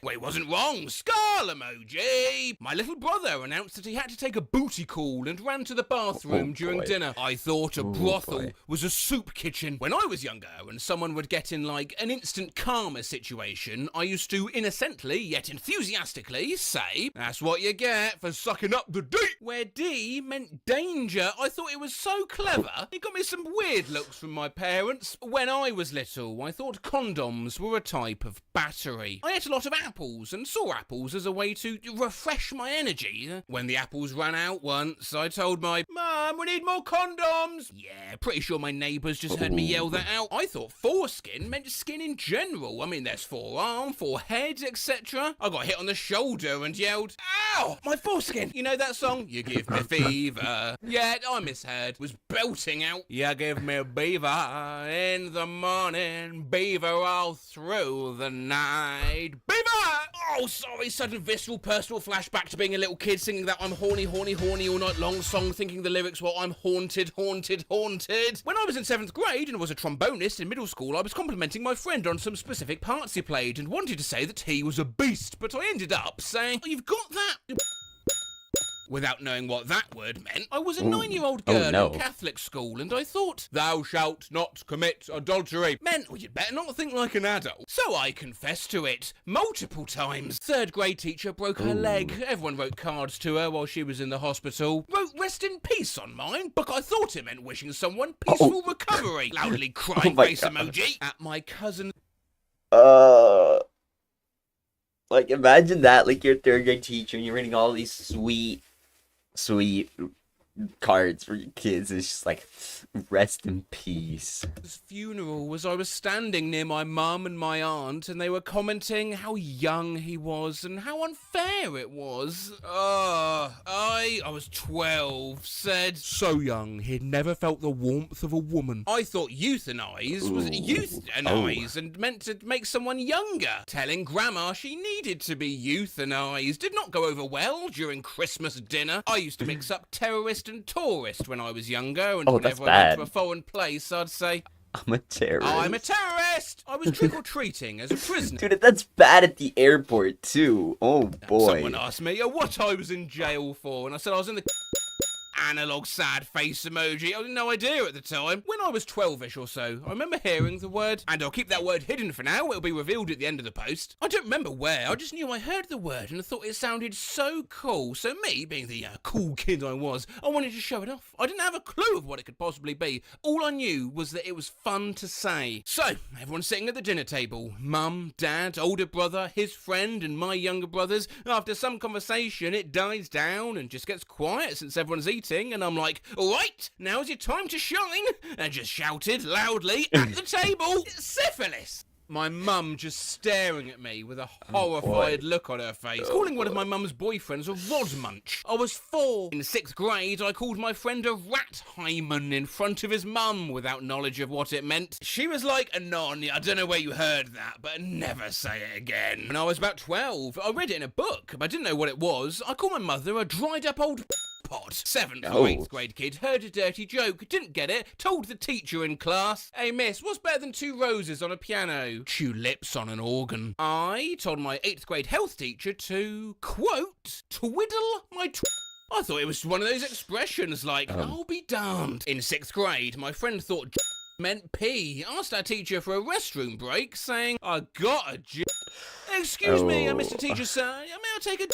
Well, he wasn't wrong. Skull emoji. My little brother announced that he had to take a booty call and ran to the bathroom during dinner. I thought a brothel was a soup kitchen. When I was younger and someone would get in like an instant karma situation, I used to innocently yet enthusiastically say, "That's what you get for sucking up the D." Where D meant danger, I thought it was so clever. It got me some weird looks from my parents. When I was little, I thought condoms were a type of battery. I ate a lot of apples and saw apples as a way to refresh my energy. When the apples ran out once, I told my mum, "We need more condoms." Yeah, pretty sure my neighbours just heard me yell that out. I thought foreskin meant skin in general. I mean, there's forearm, forehead, etc. I got hit on the shoulder and yelled, "Ow, my foreskin." You know that song? "You give me fever." Yeah, I misheard. Was belting out, "You give me beaver in the morning, beaver all through the night." Beaver! what? Oh, sorry, sudden visceral personal flashback to being a little kid singing that I'm horny, horny, horny all night long song, thinking the lyrics were I'm haunted, haunted, haunted. When I was in 7th grade and was a trombonist in middle school, I was complimenting my friend on some specific parts he played and wanted to say that he was a beast, but I ended up saying, oh, you've got that... Without knowing what that word meant, I was a 9-year-old girl in Catholic school, and I thought, thou shalt not commit adultery, meant, well, you'd better not think like an adult. So I confessed to it, multiple times. 3rd grade teacher broke her leg. Everyone wrote cards to her while she was in the hospital. Wrote rest in peace on mine, but I thought it meant wishing someone peaceful recovery. Loudly crying face emoji at my cousin. Like, imagine that, like, you're a 3rd grade teacher and you're reading all these sweet cards for your kids. It's just like, rest in peace. His funeral was I was standing near my mum and my aunt, and they were commenting how young he was and how unfair it was. I was 12, said, so young he'd never felt the warmth of a woman. I thought euthanize was euthanize and meant to make someone younger. Telling grandma she needed to be euthanized did not go over well during Christmas dinner. I used to mix up terrorist and tourist when I was younger, and whenever I went to a foreign place, I'd say, I'm a terrorist. I'm a terrorist! I was trick-or-treating as a prisoner. Dude, that's bad at the airport, too. Oh, boy. Someone asked me what I was in jail for, and I said I was in the... analog sad face emoji. I had no idea at the time. When I was 12ish or so, I remember hearing the word, and I'll keep that word hidden for now, it'll be revealed at the end of the post. I don't remember where, I just knew I heard the word and I thought it sounded so cool. So me, being the cool kid I was, I wanted to show it off. I didn't have a clue of what it could possibly be. All I knew was that it was fun to say. So, everyone's sitting at the dinner table. Mum, dad, older brother, his friend, and my younger brothers. After some conversation, it dies down and just gets quiet since everyone's eating. And I'm like, all right, now's your time to shine, and just shouted loudly at the table, syphilis. My mum just staring at me with a horrified look on her face, calling one of my mum's boyfriends a rod munch. I was 4. In 6th grade, I called my friend a rat hymen in front of his mum without knowledge of what it meant. She was like, Anon, I don't know where you heard that, but never say it again. When I was about 12, I read it in a book, but I didn't know what it was. I called my mother a dried up old... pot. 7th or 8th grade kid heard a dirty joke, didn't get it, told the teacher in class, hey miss, what's better than 2 roses on a piano? Tulips on an organ. I told my 8th grade health teacher to, quote, twiddle my I thought it was one of those expressions like, I'll be damned. In 6th grade, my friend thought meant pee. Asked our teacher for a restroom break, saying, I got a Excuse me, Mr. Teacher, sir, may I take a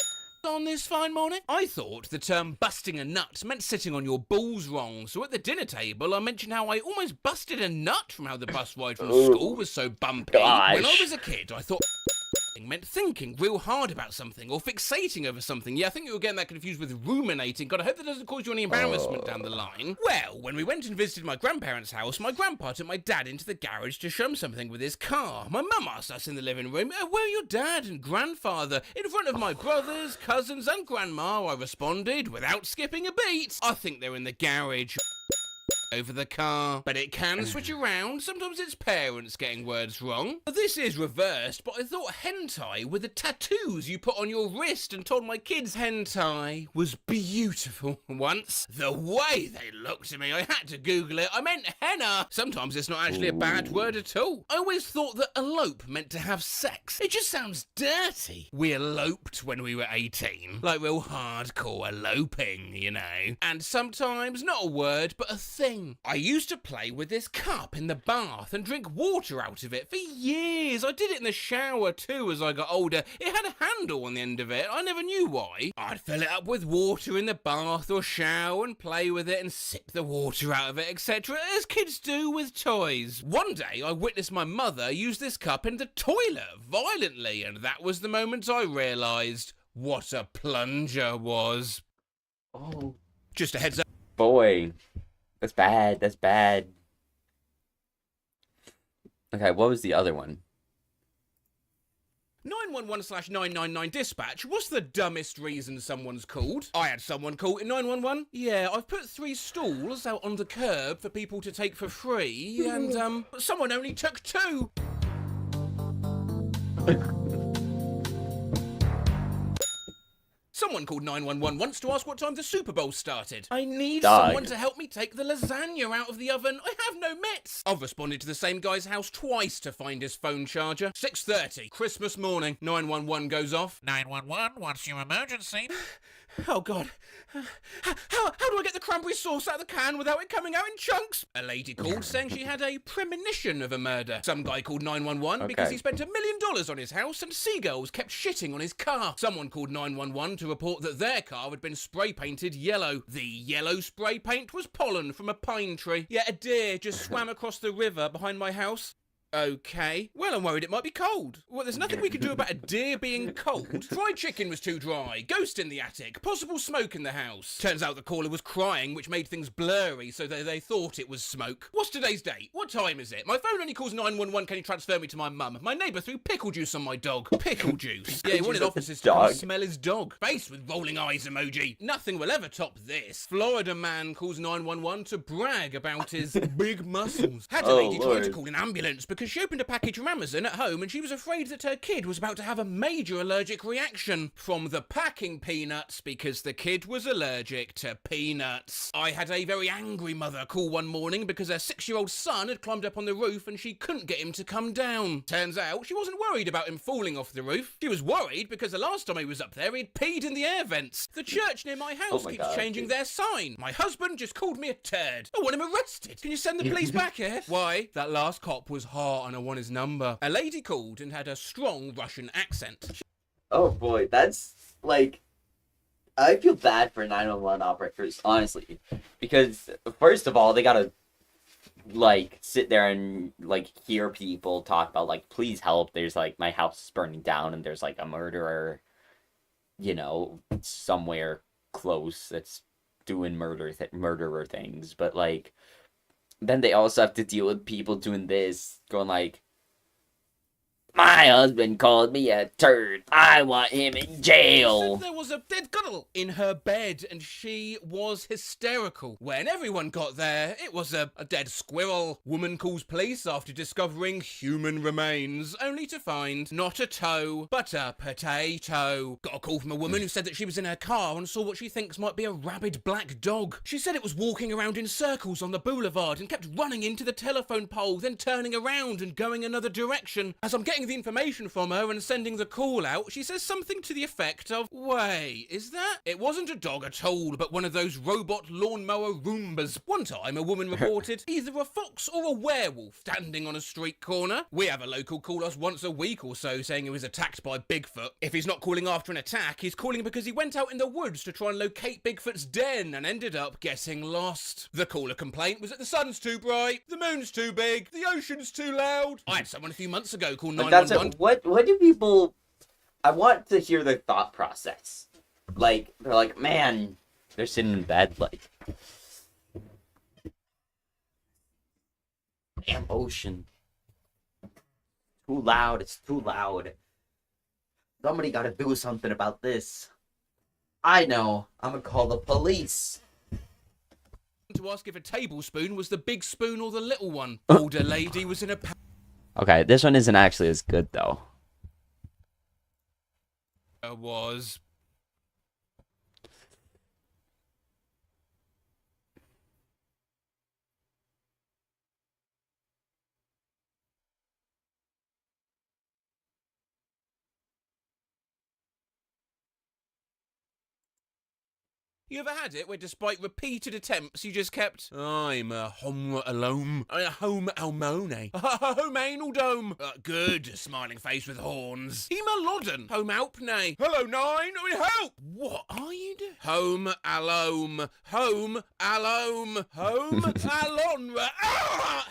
on this fine morning? I thought the term busting a nut meant sitting on your balls wrong, so at the dinner table I mentioned how I almost busted a nut from how the bus ride from school was so bumpy. Gosh. When I was a kid, I thought meant thinking real hard about something or fixating over something. Yeah, I think you were getting that confused with ruminating. God, I hope that doesn't cause you any embarrassment down the line. Well, when we went and visited my grandparents' house, my grandpa took my dad into the garage to show him something with his car. My mum asked us in the living room, where are your dad and grandfather? In front of my brothers, cousins and grandma, I responded without skipping a beat. I think they're in the garage. Over the car, but it can switch around. Sometimes it's parents getting words wrong. This is reversed, but I thought hentai were the tattoos you put on your wrist and told my kids hentai was beautiful once. The way they looked at me, I had to Google it. I meant henna. Sometimes it's not actually a bad word at all. I always thought that elope meant to have sex. It just sounds dirty. We eloped when we were 18. Like real hardcore eloping, you know. And sometimes not a word, but a thing. I used to play with this cup in the bath and drink water out of it for years. I did it in the shower too as I got older. It had a handle on the end of it. I never knew why. I'd fill it up with water in the bath or shower and play with it and sip the water out of it, etc. as kids do with toys. One day I witnessed my mother use this cup in the toilet violently, and that was the moment I realised what a plunger was. Oh. Just a heads up. Boy. That's bad. That's bad. Okay, what was the other one? 911/999 dispatch. What's the dumbest reason someone's called? I had someone call in 911. Yeah, I've put 3 stools out on the curb for people to take for free, and someone only took 2. Someone called 911 once to ask what time the Super Bowl started. I need Dog. someone to help me take the lasagna out of the oven. I have no mitts. I've responded to the same guy's house twice to find his phone charger. 6:30, Christmas morning. 911 goes off. 911, what's your emergency? Oh, God. How do I get the cranberry sauce out of the can without it coming out in chunks? A lady called saying she had a premonition of a murder. Some guy called 911 because he spent $1 million on his house and seagulls kept shitting on his car. Someone called 911 to report that their car had been spray painted yellow. The yellow spray paint was pollen from a pine tree. Yet a deer just swam across the river behind my house. Okay. Well, I'm worried it might be cold. Well, there's nothing we can do about a deer being cold. Fried chicken was too dry. Ghost in the attic. Possible smoke in the house. Turns out the caller was crying, which made things blurry, so they thought it was smoke. What's today's date? What time is it? My phone only calls 911. Can you transfer me to my mum? My neighbour threw pickle juice on my dog. Pickle juice. Yeah, he wanted officers to come smell his dog. Face with rolling eyes emoji. Nothing will ever top this. Florida man calls 911 to brag about his big muscles. Had a lady try to call an ambulance because she opened a package from Amazon at home and she was afraid that her kid was about to have a major allergic reaction from the packing peanuts because the kid was allergic to peanuts. I had a very angry mother call one morning because her 6-year-old son had climbed up on the roof and she couldn't get him to come down. Turns out she wasn't worried about him falling off the roof. She was worried because the last time he was up there he'd peed in the air vents. The church near my house keeps changing their sign. My husband just called me a turd. I want him arrested. Can you send the police back here? Why? That last cop was hot and I want his number. A lady called and had a strong Russian accent. Oh boy, that's like, I feel bad for 911 operators, honestly, because first of all, they gotta like sit there and like hear people talk about like, please help. There's like my house is burning down and there's like a murderer, you know, somewhere close that's doing murderer things, but like. Then they also have to deal with people doing this, going like, my husband called me a turd. I want him in jail. There was a dead girl in her bed and she was hysterical. When everyone got there, it was a dead squirrel. Woman calls police after discovering human remains, only to find not a toe, but a potato. Got a call from a woman who said that she was in her car and saw what she thinks might be a rabid black dog. She said it was walking around in circles on the boulevard and kept running into the telephone pole, then turning around and going another direction. As I'm getting the information from her and sending the call out, she says something to the effect of, wait, is that? It wasn't a dog at all, but one of those robot lawnmower Roombas. One time, a woman reported either a fox or a werewolf standing on a street corner. We have a local call us once a week or so saying he was attacked by Bigfoot. If he's not calling after an attack, he's calling because he went out in the woods to try and locate Bigfoot's den and ended up getting lost. The caller complaint was that the sun's too bright, the moon's too big, the ocean's too loud. I had someone a few months ago call 911. What do people... I want to hear their thought process. Like, they're like, man, they're sitting in bed, like... Damn ocean. Too loud, it's too loud. Somebody gotta do something about this. I know, I'm gonna call the police. To ask if a tablespoon was the big spoon or the little one. Older lady was in a... Okay, this one isn't actually as good, though. Was... You ever had it where despite repeated attempts you just kept, I'm a home alone, a home almone, home anal dome, good, smiling face with horns, hemalodon, home alpne, hello 9, I mean help, what are you doing? Home alone, home alone, home alone,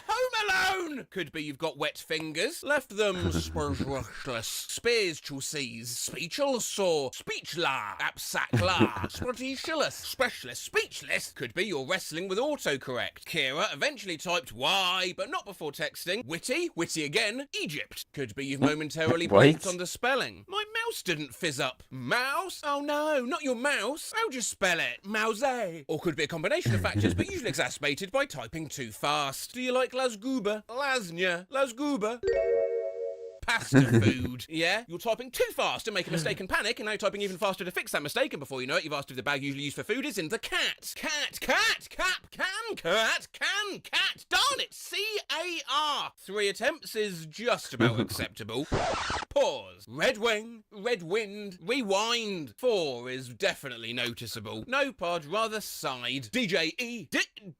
home alone, could be you've got wet fingers, left them speechless, speechless, speechless, or speechla, apsakla, speechless. Specialist speechless. Could be you're wrestling with autocorrect. Kira eventually typed Y, but not before texting. Witty, witty again, Egypt. Could be you've momentarily blinked on the spelling. My mouse didn't fizz up. Mouse? Oh no, not your mouse. How'd you spell it? Mouse. Or could be a combination of factors, but usually exacerbated by typing too fast. Do you like lasguba? Lasagna. Lasguba. pasta food. Yeah? You're typing too fast to make a mistake and panic, and now you're typing even faster to fix that mistake, and before you know it, you've asked if the bag usually used for food is in the cat. Cat, darn it, C-A-R. 3 attempts is just about acceptable. Pause. Red wing, red wind, rewind. 4 is definitely noticeable. No pod, rather side. DJ E,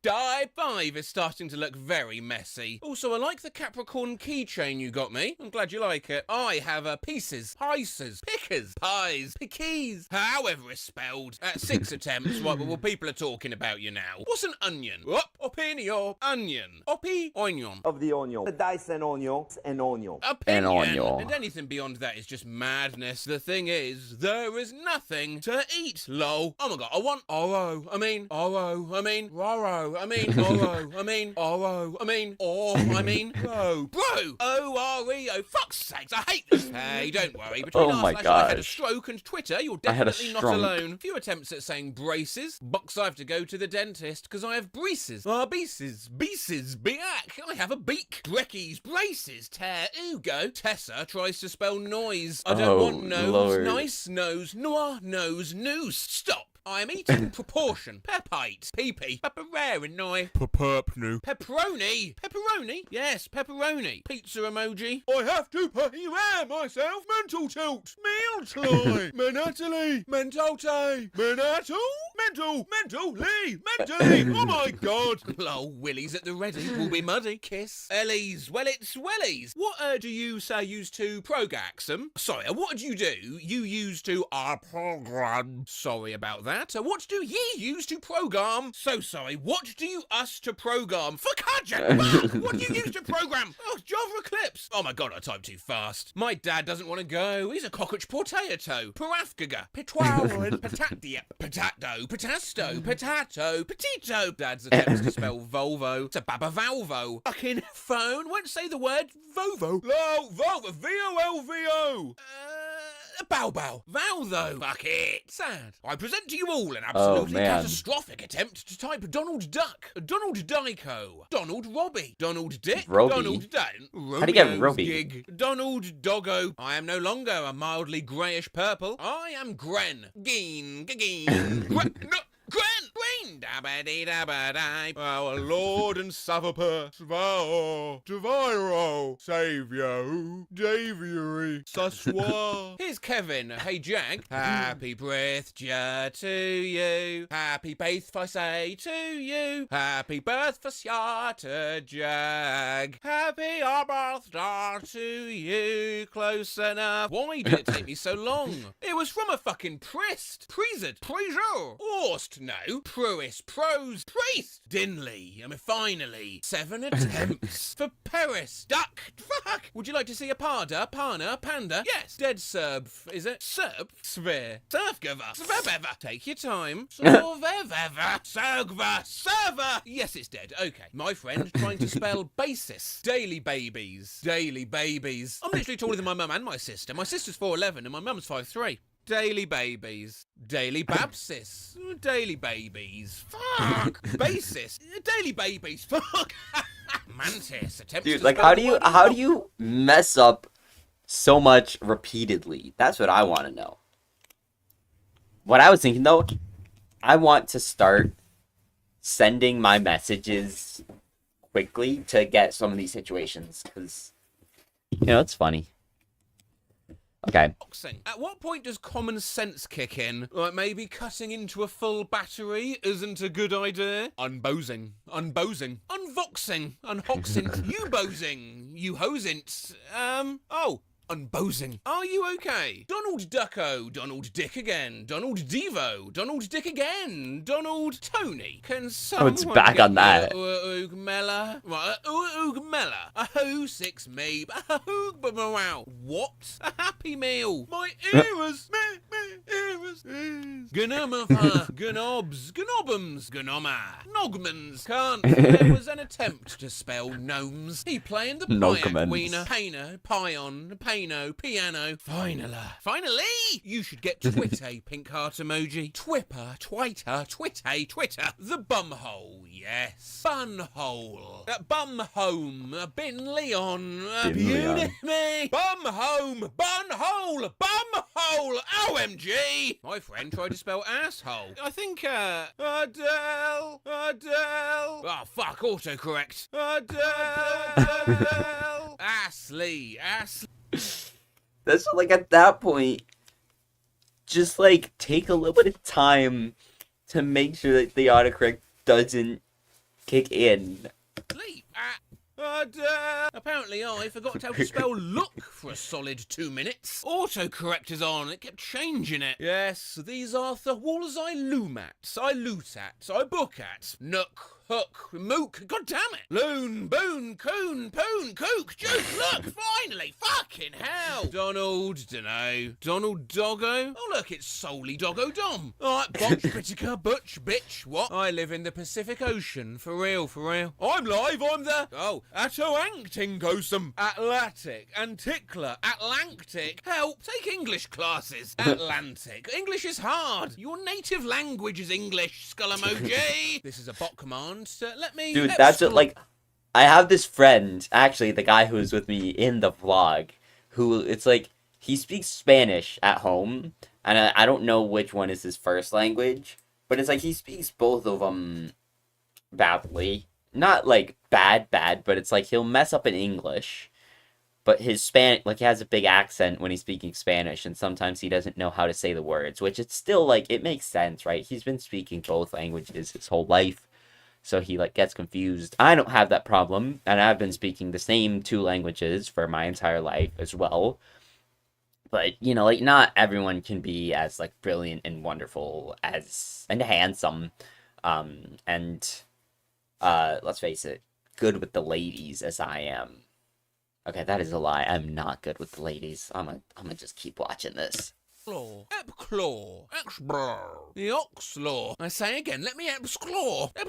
die. 5 is starting to look very messy. Also, I like the Capricorn keychain you got me. I'm glad you like it. I have pieces, pices, pickers, pies, pickies, however it's spelled. At 6 attempts, well, people are talking about you now. What's an onion? Opinion. Onion. Onion. Of the onion. Dice and onions and onion. Opinion. onion. And anything beyond that is just madness. The thing is, there is nothing to eat, lol. Oh my god, I want Oro. I mean, Roro. I mean, bro. O-R-E-O. Fuck's sakes, I hate this. Hey, don't worry. Between Oh my I had a gosh. stroke and Twitter, you're I had a definitely not strunk. alone. Few attempts at saying braces. Bucks I have to go to the dentist because I have braces. Beaces, beak. I have a beak. Breckies, braces, tear, Ugo. Tessa tries to spell noise. I don't want nose, Lord. nice nose, noir, nose, noose. Stop. I am eating proportion. Pepite. Pee-pee. Pepperoni. Pepperoni. Pepperoni? Yes, pepperoni. Pizza emoji. I have to pay myself. Mental tilt. Meal time. Mentally. Mentolte. Mentally. Oh my god. Lol, Willies at the ready. Will be muddy. Kiss. Ellies. Well, it's wellies. What do you say used to progaxum? Sorry, what did you do? You used to program. Sorry about that. What do ye use to program? So sorry, what do you us to program? For Kajak! What do you use to program? Oh, Java Eclipse. Oh my god, I typed too fast. My dad doesn't want to go. He's a cockroach potato. Parafgaga. Pitwowin. Patatia. Potato. Patasto. Potato. Petito. Dad's attempts to spell Volvo. It's a baba Valvo. Fucking phone. Won't say the word Volvo. Lol. Volvo. V-O-L-V-O. Bow. Val though. Fuck it. Sad. I present to you all an absolutely man. catastrophic attempt to type Donald Duck, Donald Dyko, Donald Robbie, Donald Dick, Robbie? Donald Dan, How do you get Romeo's Robbie? Gig, Donald Doggo. I am no longer a mildly greyish purple. I am Gren. Geen. Gren. Dabba-dee-dabba-die. Our Lord and Savapur, Deviro, Saviour, Daviory, Saswa. Here's Kevin. Hey, Jag. Happy birthday to you. Happy birthday to you. Happy birthday to Jag. Happy birthday to you. Close enough. Why did it take me so long? It was from a fucking priest. Priest. Orst. No. Pruist. Pros. Priest. Dinley. Finally. 7 attempts. For Paris. Duck. Fuck. Would you like to see a parda? Pana. Panda? Yes. Dead Serb. Is it? Serb? Sphere. Surfgiver. Svebever. Take your time. Sorvevever. Sergva. Server. Yes, it's dead. Okay. My friend trying to spell basis. Daily babies. Daily babies. I'm literally taller than my mum and my sister. My sister's 4'11 and my mum's 5'3. Daily babies. Daily babsis. Daily babies. Fuck. Basis. Daily babies. Fuck. Mantis. Attempts Dude, to like, spell how do you mess up so much repeatedly? That's what I want to know. What I was thinking, though, I want to start sending my messages quickly to get some of these situations, because, you know, it's funny. Okay. At what point does common sense kick in? Like maybe cutting into a full battery isn't a good idea? Unbosing. Unvoxing. Unhoxing. You hosint. Unbosing. Are you okay? Donald Ducko. Donald Dick again. Donald Devo. Donald Dick again. Donald Tony. Can someone it's back on that. Oogmella? Right, Oogmella. A who 6 me. A wow. What? A happy meal. My ears. Ears. Gnumma, gnobs, gnobbums, gnoma, nogmans. Can't. There was an attempt to spell gnomes. He playing the pyack, Nogmans. wiener, paino, pion, pano, piano. Finally, you should get twit a pink heart emoji. Twipper, twiter, twitty, twitter. The bumhole, yes. Bunhole. Bum home. Bin Leon. Bin Beauty Leon. me. Bum home. Bun hole. Bum hole. OMG. My friend tried to spell asshole. I think, Adele. Oh, fuck, autocorrect. Adele. Astley. That's like at that point, just like take a little bit of time to make sure that the autocorrect doesn't kick in. Apparently I forgot how to spell look for a solid 2 minutes. Autocorrect is on, it kept changing it. Yes, these are the walls I loom at, I loot at, I book at. Nook, hook, mook, god damn it. Loon, boon, coon, poon, kook, juke, look, finally, fucking hell. Donald, dunno. Donald Doggo? Oh look, it's solely Doggo Dom. Alright, botch, bitica, butch, bitch, what? I live in the Pacific Ocean, for real. I'm live, I'm the... Oh, Atoanctingosum, Atlantic, Antickler, Atlantic. Help, take English classes. Atlantic. English is hard. Your native language is English, skull emoji. This is a bot command. Let me... Dude, that's it. Like, I have this friend, actually, the guy who was with me in the vlog, who, it's like, he speaks Spanish at home, and I don't know which one is his first language, but it's like he speaks both of them badly. Not, like, bad, but it's like he'll mess up in English, but his Spanish, like, he has a big accent when he's speaking Spanish, and sometimes he doesn't know how to say the words, which it's still, like, it makes sense, right? He's been speaking both languages his whole life. So he, like, gets confused. I don't have that problem, and I've been speaking the same 2 languages for my entire life as well. But, you know, like, not everyone can be as, like, brilliant and wonderful as, and handsome, let's face it, good with the ladies as I am. Okay, that is a lie. I'm not good with the ladies. I'm gonna just keep watching this. Epclaw, explore, the oxlaw. I say again, let me explore. I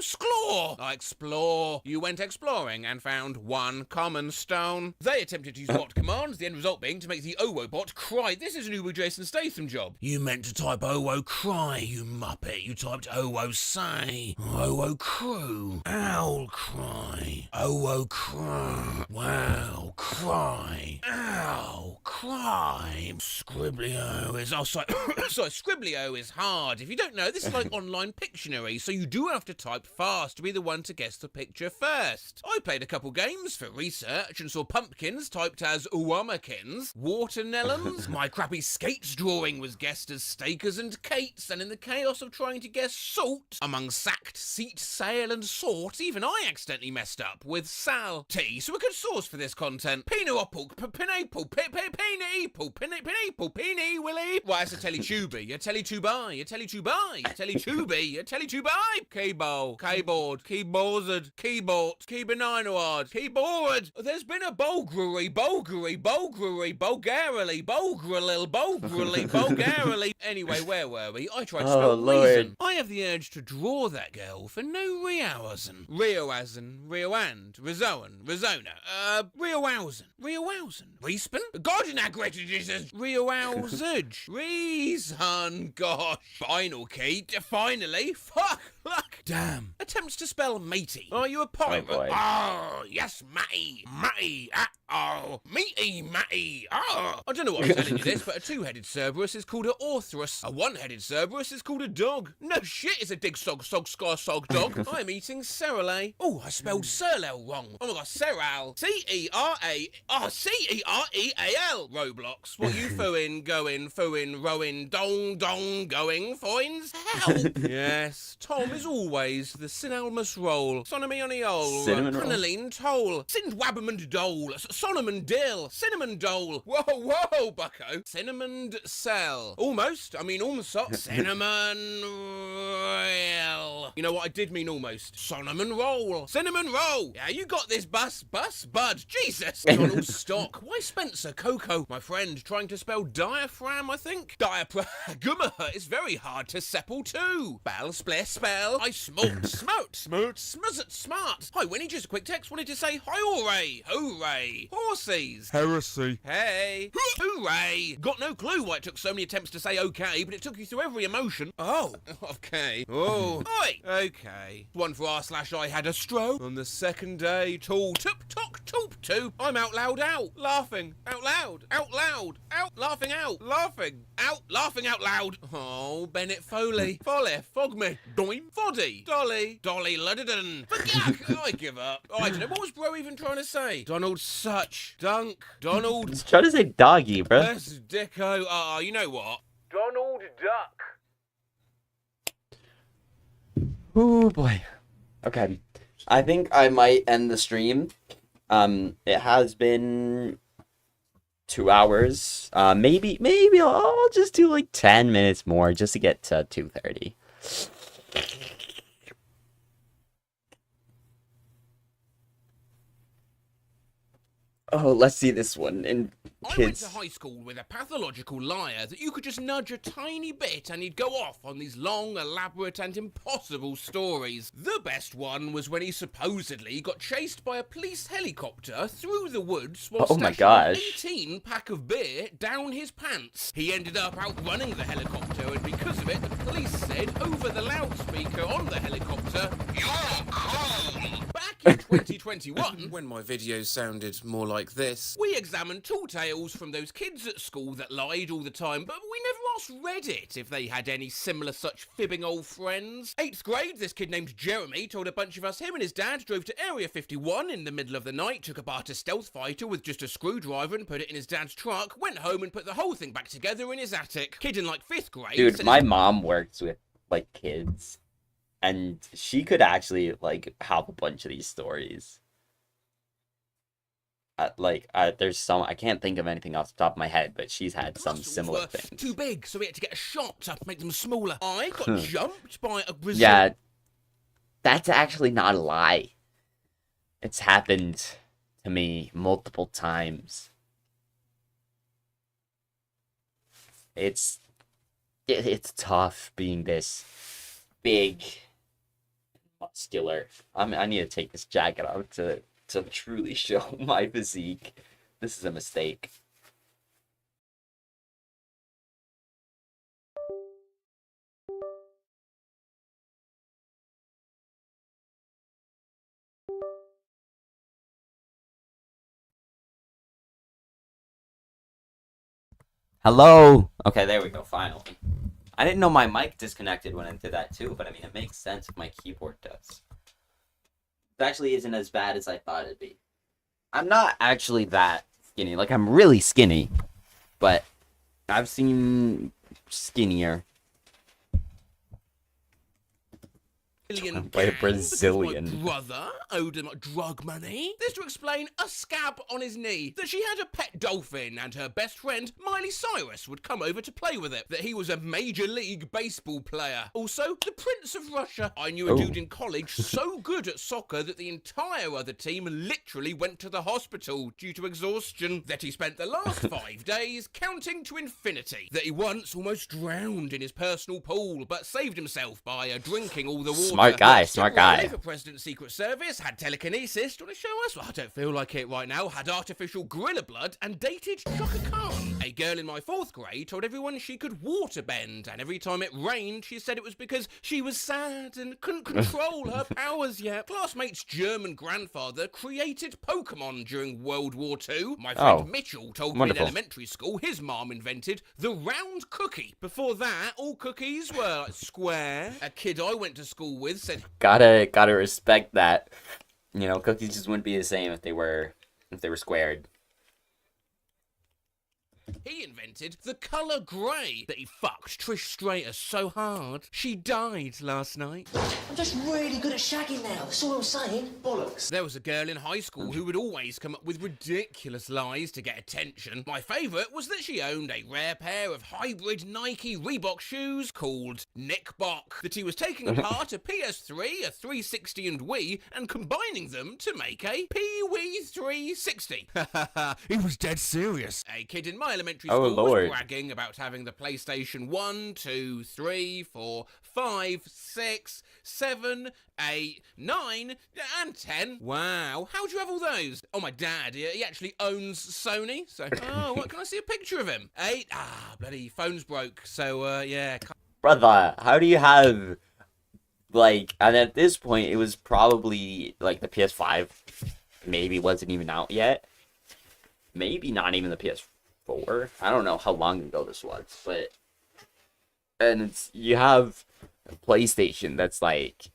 explore. You went exploring and found one common stone. They attempted to use bot commands, the end result being to make the OWO bot cry. This is a new Jason Statham job. You meant to type OWO cry, you muppet. You typed OWO say. OWO crew. Owl cry. OWO cry. Wow, cry. Ow, cry. Scriblio is... Oh, sorry. Sorry, Scriblio is hard. If you don't know, this is like online Pictionary, so you do have to type fast to be the one to guess the picture first. I played a couple games for research and saw pumpkins typed as Uwamakins, watermelons. My crappy skates drawing was guessed as stakers and cates, and in the chaos of trying to guess salt among sacked, seat, sail, and sort, even I accidentally messed up with sal tea. So a good source for this content. Pineapple, pineapple, pineapple, pineapple, pini, Willie. Why, it's a Teletubby, a Teletubai, a Teletubai, a Teletubby, a Teletubai. Keyboard, keyboard, keyboard, keyboard. There's been a bulgrary, bulgarily. Anyway, where were we? I tried to spell reason. I have the urge to draw that girl for no reason. Rioazen, Rizoan, Rizona, Rioausen, Respin? God, in that great Jesus, Rioausage, Reason, gosh. Final key, finally, fuck, luck. Damn. Attempts to spell matey. Are you a pirate? Oh, yes, matey, meaty, matey, I don't know what I'm telling you this, but a 2-headed Cerberus is called a Orthrus. A 1-headed Cerberus is called a dog. No shit, it's a dig sog dog. I'm eating cereal. Oh, I spelled Serlel wrong. Oh my god, cereal. C-E-R-E-A-L. Roblox. What you fooing, rowing, dong, going, foins? Help. Yes, Tom is always the Synalmus roll. Sonomy on the old. Crinoline toll. Sindwabamond dole. Cinnamon dill, cinnamon dole. Whoa, whoa, bucko. Cinnamon cell. Almost. I mean almost. Cinnamon roll. You know what? I did mean almost. Cinnamon roll. Cinnamon roll. Yeah, you got this, bud. Jesus. Donald Stock. Why Spencer Coco? My friend trying to spell diaphragm, I think. Diaphragm. It's very hard to sepal too. Bell, spliff, spell. I smote, smuzzet, smart. Hi, Winnie, just a quick text. Wanted to say hi, hooray, hooray. Horses. Heresy. Hey. Hooray. Got no clue why it took so many attempts to say okay, but it took you through every emotion. Oh, okay. Oh, oi. Okay. One for r/I had a stroke. On the second day, tall, tup, talk, toop, two. I'm out loud, out. Laughing. Out loud. Out loud. Out. Laughing out. Laughing. Out. Laughing out loud. Oh, Bennett Foley. Folly. Fog me. Doim. Foddy. Dolly. Dolly Ludden. Forget. I give up. I don't know. What was bro even trying to say? Donald Such. Dunk. Donald. He's trying to say doggy, bro. Yes, Dicko. You know what? Donald Duck. Oh boy. Okay. I think I might end the stream. It has been 2 hours. Maybe I'll just do like 10 minutes more just to get to 2:30. Oh, let's see this one. And I went to high school with a pathological liar that you could just nudge a tiny bit and he'd go off on these long, elaborate and impossible stories. The best one was when he supposedly got chased by a police helicopter through the woods while stashing an 18 pack of beer down his pants. He ended up outrunning the helicopter, and because of it, the police said over the loudspeaker on the helicopter, "You're cool." Back in 2021, when my videos sounded more like this, we examined tall tales from those kids at school that lied all the time, but we never asked Reddit if they had any similar such fibbing old friends. 8th grade, this kid named Jeremy told a bunch of us him and his dad drove to Area 51 in the middle of the night, took apart a stealth fighter with just a screwdriver and put it in his dad's truck, went home and put the whole thing back together in his attic. Kid in like 5th grade... Dude, my mom works with, like, kids. And she could actually, like, have a bunch of these stories. There's some, I can't think of anything off the top of my head, but she's had some similar things. Too big, so we had to get a shot to make them smaller. I got jumped by a grizzly. Yeah, that's actually not a lie. It's happened to me multiple times. It's tough being this big, muscular. I need to take this jacket off to truly show my physique. This is a mistake. Hello? Okay, there we go, finally. I didn't know my mic disconnected when I did that too, but I mean, it makes sense if my keyboard does. It actually isn't as bad as I thought it'd be. I'm not actually that skinny. Like, I'm really skinny, but I've seen skinnier. By a Brazilian. My brother owed him drug money. This to explain a scab on his knee, that she had a pet dolphin and her best friend, Miley Cyrus, would come over to play with it, that he was a Major League Baseball player. Also, the Prince of Russia. I knew a dude in college so good at soccer that the entire other team literally went to the hospital due to exhaustion, that he spent the last 5 days counting to infinity, that he once almost drowned in his personal pool, but saved himself by drinking all the water. Smart guy. For President's Secret Service, had telekinesis. Do you want to show us? Well, I don't feel like it right now. Had artificial gorilla blood and dated Chaka Khan. A girl in my 4th grade told everyone she could water bend, and every time it rained, she said it was because she was sad and couldn't control her powers yet. Classmate's German grandfather created Pokemon during World War II. My friend Mitchell told me in elementary school his mom invented the round cookie. Before that, all cookies were square. A kid I went to school with said, gotta respect that. You know, cookies just wouldn't be the same if they were squared. He invented the colour grey that he fucked Trish Stratus so hard she died last night. I'm just really good at shagging now. That's all I'm saying. Bollocks. There was a girl in high school who would always come up with ridiculous lies to get attention. My favourite was that she owned a rare pair of hybrid Nike Reebok shoes called Nick Bock, that he was taking apart a PS3, a 360 and Wii and combining them to make a Pee-wee 360. He was dead serious. A kid in my elementary Oh, school Lord. was bragging about having the PlayStation 1, 2, 3, 4, 5, 6, 7, 8, 9, and 10. Wow, how'd you have all those? Oh, my dad, he actually owns Sony, so... Oh, what, can I see a picture of him? 8? Ah, bloody phone's broke, so, yeah... Brother, how do you have, like, and at this point, it was probably, like, the PS5 maybe wasn't even out yet. Maybe not even the PS4. I don't know how long ago this was, but... And it's, you have a PlayStation that's, like,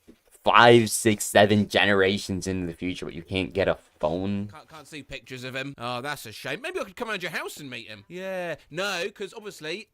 5, 6, 7 generations into the future, but you can't get a phone. Can't see pictures of him. Oh, that's a shame. Maybe I could come around your house and meet him. Yeah, no, because obviously...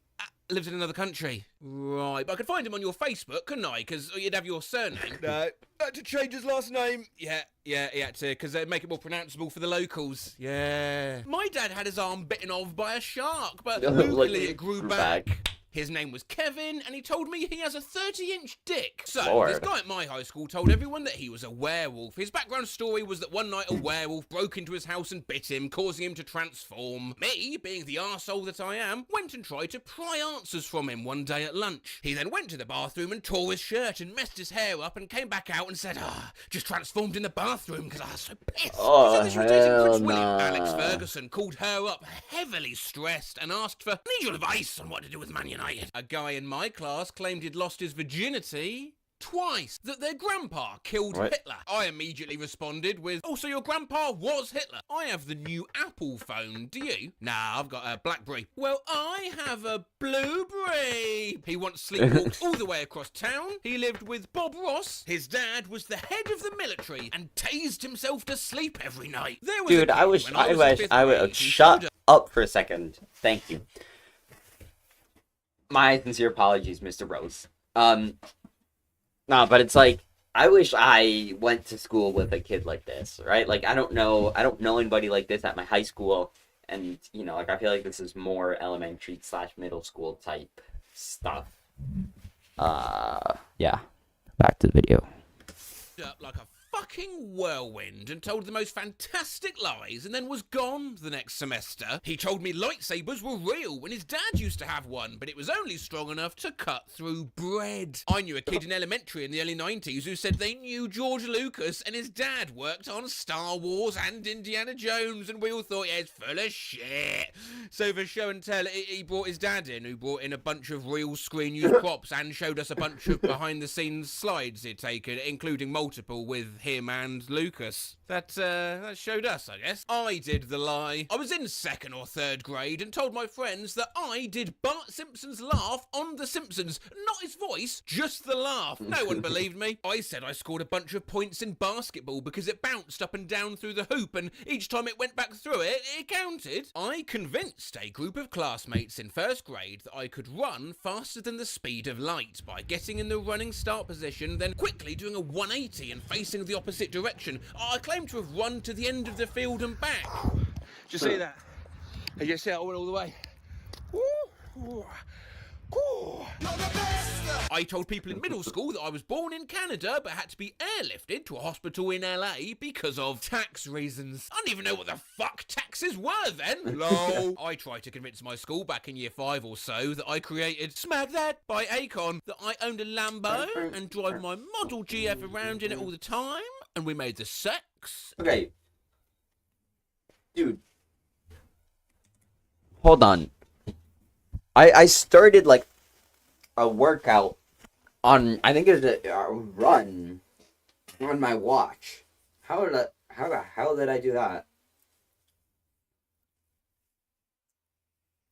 lives in another country. Right, but I could find him on your Facebook, couldn't I? Because you'd have your surname. No, had to change his last name. Yeah, he had to, because they'd make it more pronounceable for the locals. Yeah. My dad had his arm bitten off by a shark, but luckily it grew back. His name was Kevin, and he told me he has a 30-inch dick. So, this guy at my high school told everyone that he was a werewolf. His background story was that one night a werewolf broke into his house and bit him, causing him to transform. Me, being the arsehole that I am, went and tried to pry answers from him one day at lunch. He then went to the bathroom and tore his shirt and messed his hair up and came back out and said, just transformed in the bathroom because I was so pissed. Oh, he said this was dating Prince William. nah. Alex Ferguson called her up heavily stressed and asked for, need your advice on what to do with Man United. A guy in my class claimed he'd lost his virginity twice, that their grandpa killed Hitler. I immediately responded with, oh, so your grandpa was Hitler? I have the new Apple phone, do you? Nah, I've got a BlackBerry. Well, I have a Blueberry. He once sleepwalked all the way across town. He lived with Bob Ross. His dad was the head of the military and tased himself to sleep every night. There was Dude, I would shut up for a second. Thank you. My sincere apologies, Mr. Rose. No, but it's like, I wish I went to school with a kid like this, right? Like, I don't know anybody like this at my high school, and, you know, like, I feel like this is more elementary / middle school type stuff. Yeah. Back to the video. Up like a fucking whirlwind and told the most fantastic lies and then was gone the next semester. He told me lightsabers were real when his dad used to have one, but it was only strong enough to cut through bread. I knew a kid in elementary in the early 90s who said they knew George Lucas and his dad worked on Star Wars and Indiana Jones, and we all thought, yeah, it's full of shit. So for show and tell, he brought his dad in, who brought in a bunch of real screen use props and showed us a bunch of behind the scenes slides he'd taken, including multiple with him and Lucas. That showed us, I guess. I did the lie. I was in 2nd or 3rd grade and told my friends that I did Bart Simpson's laugh on The Simpsons. Not his voice, just the laugh. No one believed me. I said I scored a bunch of points in basketball because it bounced up and down through the hoop, and each time it went back through it, it counted. I convinced a group of classmates in 1st grade that I could run faster than the speed of light by getting in the running start position, then quickly doing a 180 and facing the opposite direction. I claimed to have run to the end of the field and back. Did you see that? Did you see how I went all the way? I told people in middle school that I was born in Canada but had to be airlifted to a hospital in LA because of tax reasons. I didn't even know what the fuck taxes were then. Lol. I tried to convince my school back in year 5 or so that I created Smack That by Akon, that I owned a Lambo and drive my Model GF around in it all the time, and we made the sex. Okay. Dude. Hold on. I started, like, a workout on, I think it was a run on my watch. How the hell did I do that?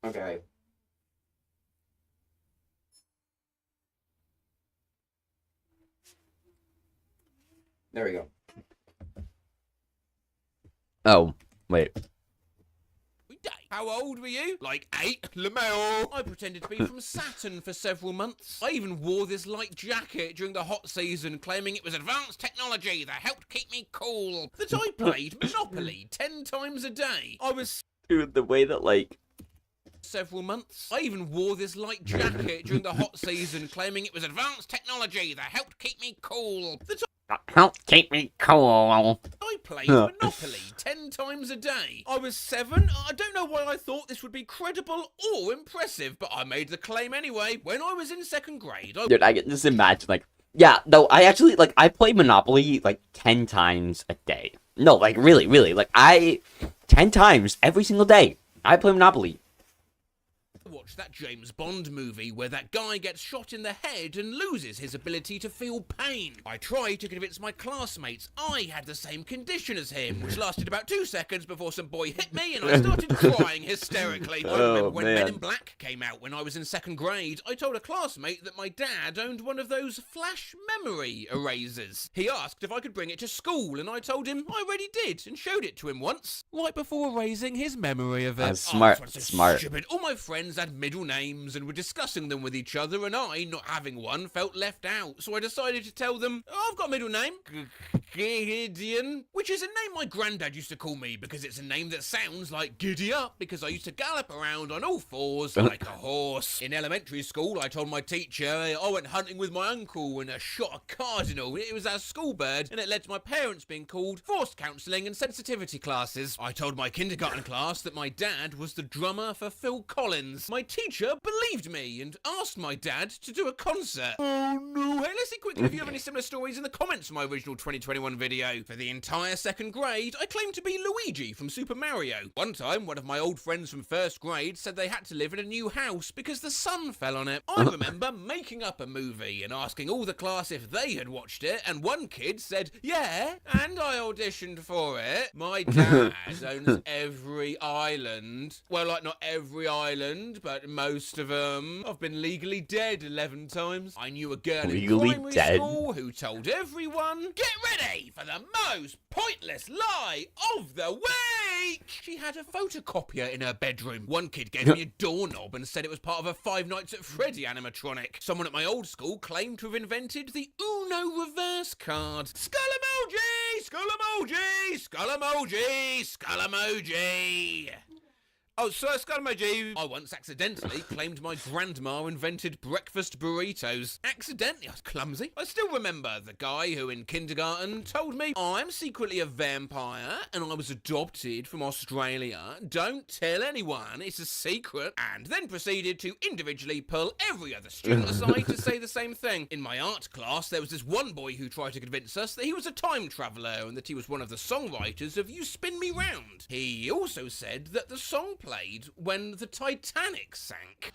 Okay. There we go. Oh, wait. Every day. How old were you? Like 8. LMAO. I pretended to be from Saturn for several months. I even wore this light jacket during the hot season, claiming it was advanced technology that helped keep me cool. That I played Monopoly 10 times a day. I was... Dude, the way that, like... several months. I even wore this light jacket during the hot season, claiming it was advanced technology that helped keep me cool. That help keep me cool. I played Monopoly 10 times a day. I was 7. I don't know why I thought this would be credible or impressive, but I made the claim anyway. When I was in 2nd grade, Dude, I can just imagine, like... Yeah, no, I actually, like, I play Monopoly, like, 10 times a day. No, like, really, like, 10 times every single day, I play Monopoly. watched that James Bond movie where that guy gets shot in the head and loses his ability to feel pain. I tried to convince my classmates I had the same condition as him, which lasted about 2 seconds before some boy hit me and I started crying hysterically. I remember when Men in Black came out when I was in 2nd grade. I told a classmate that my dad owned one of those flash memory erasers. He asked if I could bring it to school and I told him I already did and showed it to him once, right before erasing his memory of it. That's smart, smart. Stupid. All my friends had middle names and were discussing them with each other, and I, not having one, felt left out. So I decided to tell them, I've got a middle name, Gideon, which is a name my granddad used to call me because it's a name that sounds like giddy up because I used to gallop around on all fours like a horse. In elementary school, I told my teacher I went hunting with my uncle and shot a cardinal. It was our school bird, and it led to my parents being called forced counselling and sensitivity classes. I told my kindergarten class that my dad was the drummer for Phil Collins. My teacher believed me and asked my dad to do a concert. Oh no. Hey, let's see quickly if you have any similar stories in the comments from my original 2021 video. For the entire 2nd grade, I claimed to be Luigi from Super Mario. One time, one of my old friends from 1st grade said they had to live in a new house because the sun fell on it. I remember making up a movie and asking all the class if they had watched it, and one kid said, yeah, and I auditioned for it. My dad owns every island. Well, like not every island, but most of them. I've been legally dead 11 times. I knew a girl in primary school who told everyone, get ready for the most pointless lie of the week. She had a photocopier in her bedroom. One kid gave me a doorknob and said it was part of a Five Nights at Freddy animatronic. Someone at my old school claimed to have invented the Uno reverse card. Skull emoji! Skull emoji! Skull emoji! Skull emoji! Oh, Sir Skull Emoji. I once accidentally claimed my grandma invented breakfast burritos. Accidentally, I was clumsy. I still remember the guy who in kindergarten told me I'm secretly a vampire and I was adopted from Australia. Don't tell anyone, it's a secret. And then proceeded to individually pull every other student aside to say the same thing. In my art class, there was this one boy who tried to convince us that he was a time traveller and that he was one of the songwriters of You Spin Me Round. He also said that the song played when the Titanic sank.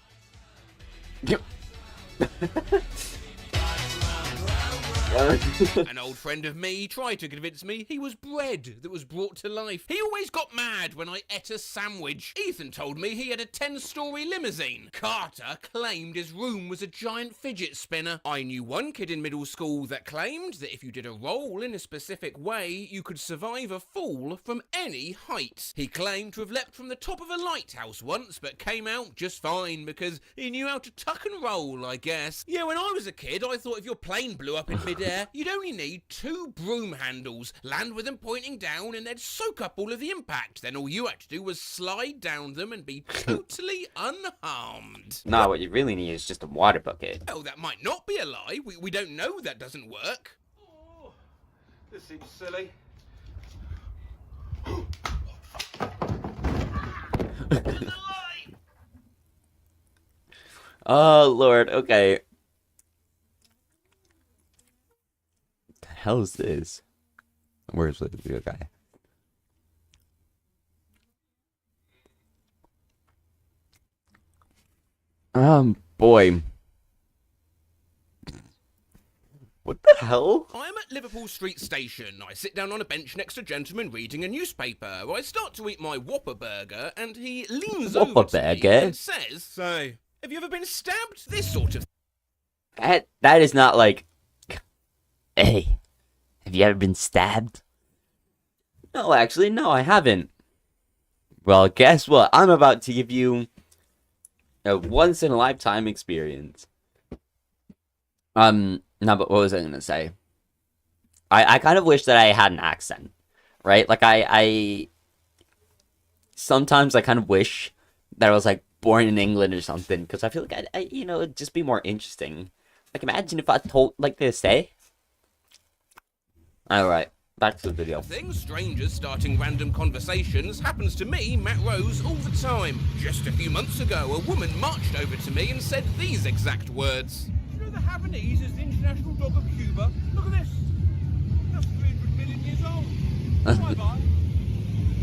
An old friend of me tried to convince me he was bread that was brought to life. He always got mad when I ate a sandwich. Ethan told me he had a 10-story limousine. Carter claimed his room was a giant fidget spinner. I knew one kid in middle school that claimed that if you did a roll in a specific way, you could survive a fall from any height. He claimed to have leapt from the top of a lighthouse once, but came out just fine because he knew how to tuck and roll, I guess. Yeah, when I was a kid, I thought if your plane blew up in mid-air, you'd only need 2 broom handles, land with them pointing down, and they'd soak up all of the impact. Then all you had to do was slide down them and be totally unharmed. Nah, what you really need is just a water bucket. Oh, that might not be a lie. We don't know that doesn't work. Oh, this seems silly. Oh, Lord, okay. The hell is this? Where's the video guy? Boy. What the hell? I'm at Liverpool Street Station. I sit down on a bench next to a gentleman reading a newspaper. I start to eat my Whopper burger, and he leans over to me and says, "Say, have you ever been stabbed?" This sort of... That is not like... Hey, have you ever been stabbed? No, actually, no, I haven't. Well, guess what? I'm about to give you a once-in-a-lifetime experience. No, but what was I gonna say? I kind of wish that I had an accent, right? Like, I sometimes I kind of wish that I was, like, born in England or something, because I feel like it'd just be more interesting. Like, imagine if I told like this, eh? Alright, back to the video. Things strangers starting random conversations happens to me, Matt Rose, all the time. Just a few months ago, a woman marched over to me and said these exact words. You know the Havanese is the international dog of Cuba? Look at this. That's 300 million years old. Bye-bye.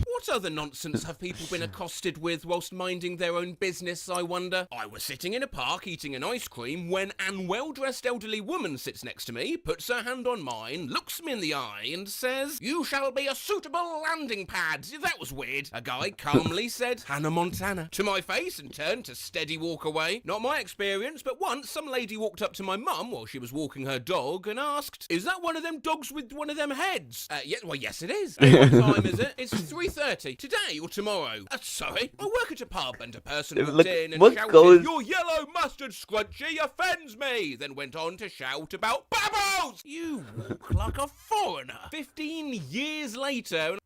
What other nonsense have people been accosted with whilst minding their own business, I wonder? I was sitting in a park eating an ice cream when an well-dressed elderly woman sits next to me, puts her hand on mine, looks me in the eye and says, "You shall be a suitable landing pad." That was weird. A guy calmly said, "Hannah Montana," to my face and turned to steady walk away. Not my experience, but once some lady walked up to my mum while she was walking her dog and asked, "Is that one of them dogs with one of them heads?" Yes it is. What time is it? It's 3:30. Today or tomorrow? Sorry, I work at a pub and a person walked in and shouted, "Your yellow mustard scrunchie offends me," then went on to shout about babbles! You walk like a foreigner. 15 years later...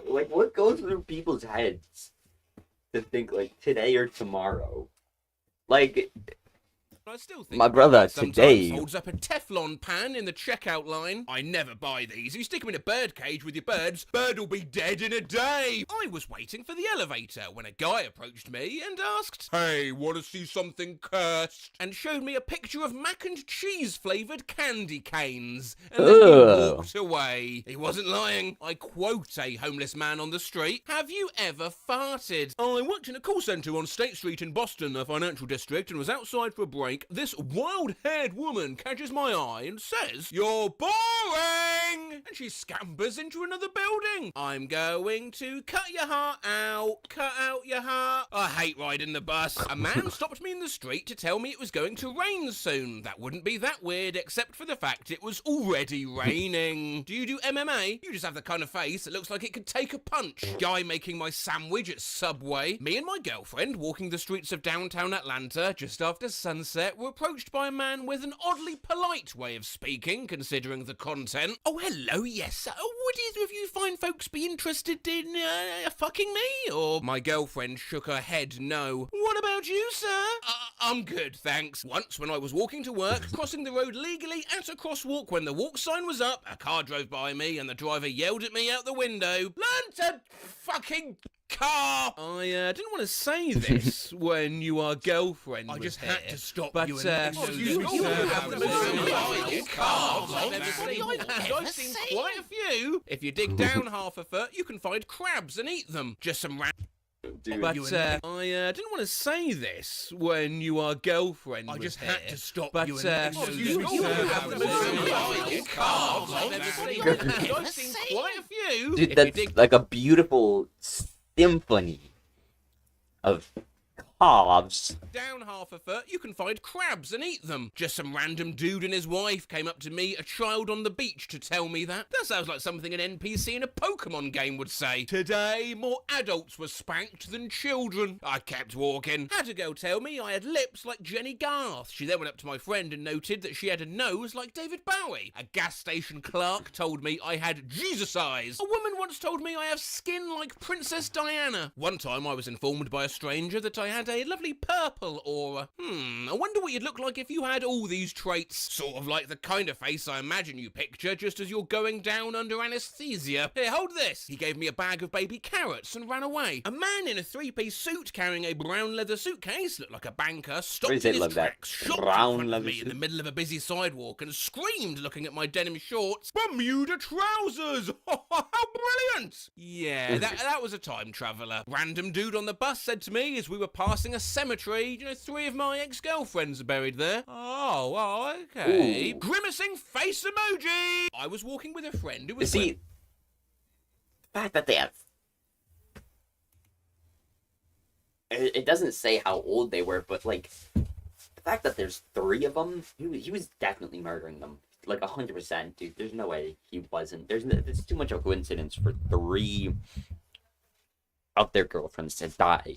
Like, what goes through people's heads to think, like, today or tomorrow? Like... I still think my brother today holds up a Teflon pan in the checkout line. I never buy these. You stick them in a bird cage with your birds, bird will be dead in a day. I was waiting for the elevator when a guy approached me and asked, "Hey, want to see something cursed?" and showed me a picture of mac and cheese flavoured candy canes. And then he walked away. He wasn't lying. I quote a homeless man on the street, "Have you ever farted?" I worked in a call centre on State Street in Boston, a financial district, and was outside for a break. This wild-haired woman catches my eye and says, "You're boring!" and she scampers into another building. I'm going to cut your heart out. Cut out your heart. I hate riding the bus. A man stopped me in the street to tell me it was going to rain soon. That wouldn't be that weird, except for the fact it was already raining. Do you do MMA? You just have the kind of face that looks like it could take a punch. Guy making my sandwich at Subway. Me and my girlfriend walking the streets of downtown Atlanta just after sunset were approached by a man with an oddly polite way of speaking, considering the content. "Oh, hello, yes. Would either of you fine folks be interested in, fucking me?" Or my girlfriend shook her head no. "What about you, sir?" I'm good, thanks. Once, when I was walking to work, crossing the road legally at a crosswalk when the walk sign was up, a car drove by me and the driver yelled at me out the window, "Learn to fucking car!" I didn't want to say this when you are girlfriend. I just had to stop you. But I've seen quite a few. If you dig down half a foot, you can find crabs and eat them. Just some Dude, but I didn't want to say this when you are girlfriend. I just had to stop. But I've seen quite a few. Dude, that's like a beautiful symphony of calves. Down half a foot, you can find crabs and eat them. Just some random dude and his wife came up to me, a child on the beach, to tell me that. That sounds like something an NPC in a Pokemon game would say. Today, more adults were spanked than children. I kept walking. Had a girl tell me I had lips like Jenny Garth. She then went up to my friend and noted that she had a nose like David Bowie. A gas station clerk told me I had Jesus eyes. A woman once told me I have skin like Princess Diana. One time I was informed by a stranger that I had a lovely purple aura. I wonder what you'd look like if you had all these traits. Sort of like the kind of face I imagine you picture just as you're going down under anesthesia. Here, hold this. He gave me a bag of baby carrots and ran away. A man in a three-piece suit carrying a brown leather suitcase, looked like a banker, stopped in his tracks, shot at me in the middle of a busy sidewalk and screamed looking at my denim shorts, "Bermuda trousers! How brilliant!" Yeah, that was a time traveller. Random dude on the bus said to me as we were passing a cemetery, 3 of my ex-girlfriends are buried there. Oh, okay. Ooh. Grimacing face emoji! I was walking with a friend who was... See, the fact that they have... It doesn't say how old they were, but, like, the fact that there's 3 of them, he was definitely murdering them. Like, 100%, dude. There's no way he wasn't. There's too much of a coincidence for 3 of their girlfriends to die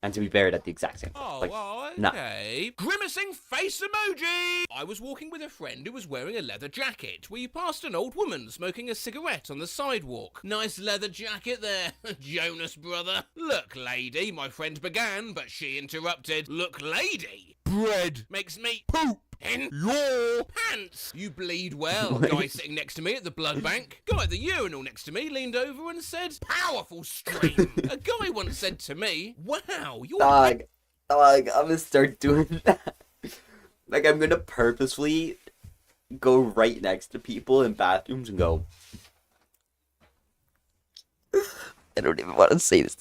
and to be buried at the exact same place. Oh, Like, well, no. okay. Grimacing face emoji! I was walking with a friend who was wearing a leather jacket. We passed an old woman smoking a cigarette on the sidewalk. Nice leather jacket there, Jonas brother. Look, lady, my friend began, but she interrupted. Look, lady. Bread Makes me poop in your pants. You bleed well. Guy sitting next to me at the blood bank. Guy at the urinal next to me leaned over and said, powerful stream. A guy once said to me, wow, you're... Dog, I'm gonna start doing that. Like, I'm gonna purposefully go right next to people in bathrooms and go, I don't even want to say this.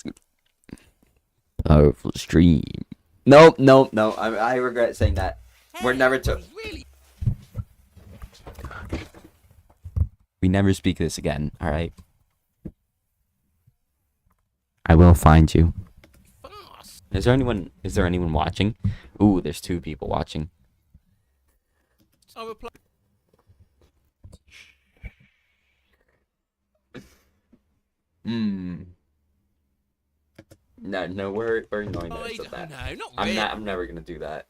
Powerful stream. No. I regret saying that. We're never to. We never speak this again. All right. I will find you. Is there anyone watching? Ooh, there's 2 people watching. No, we're ignoring that. It's that. No, not really. I'm never gonna do that.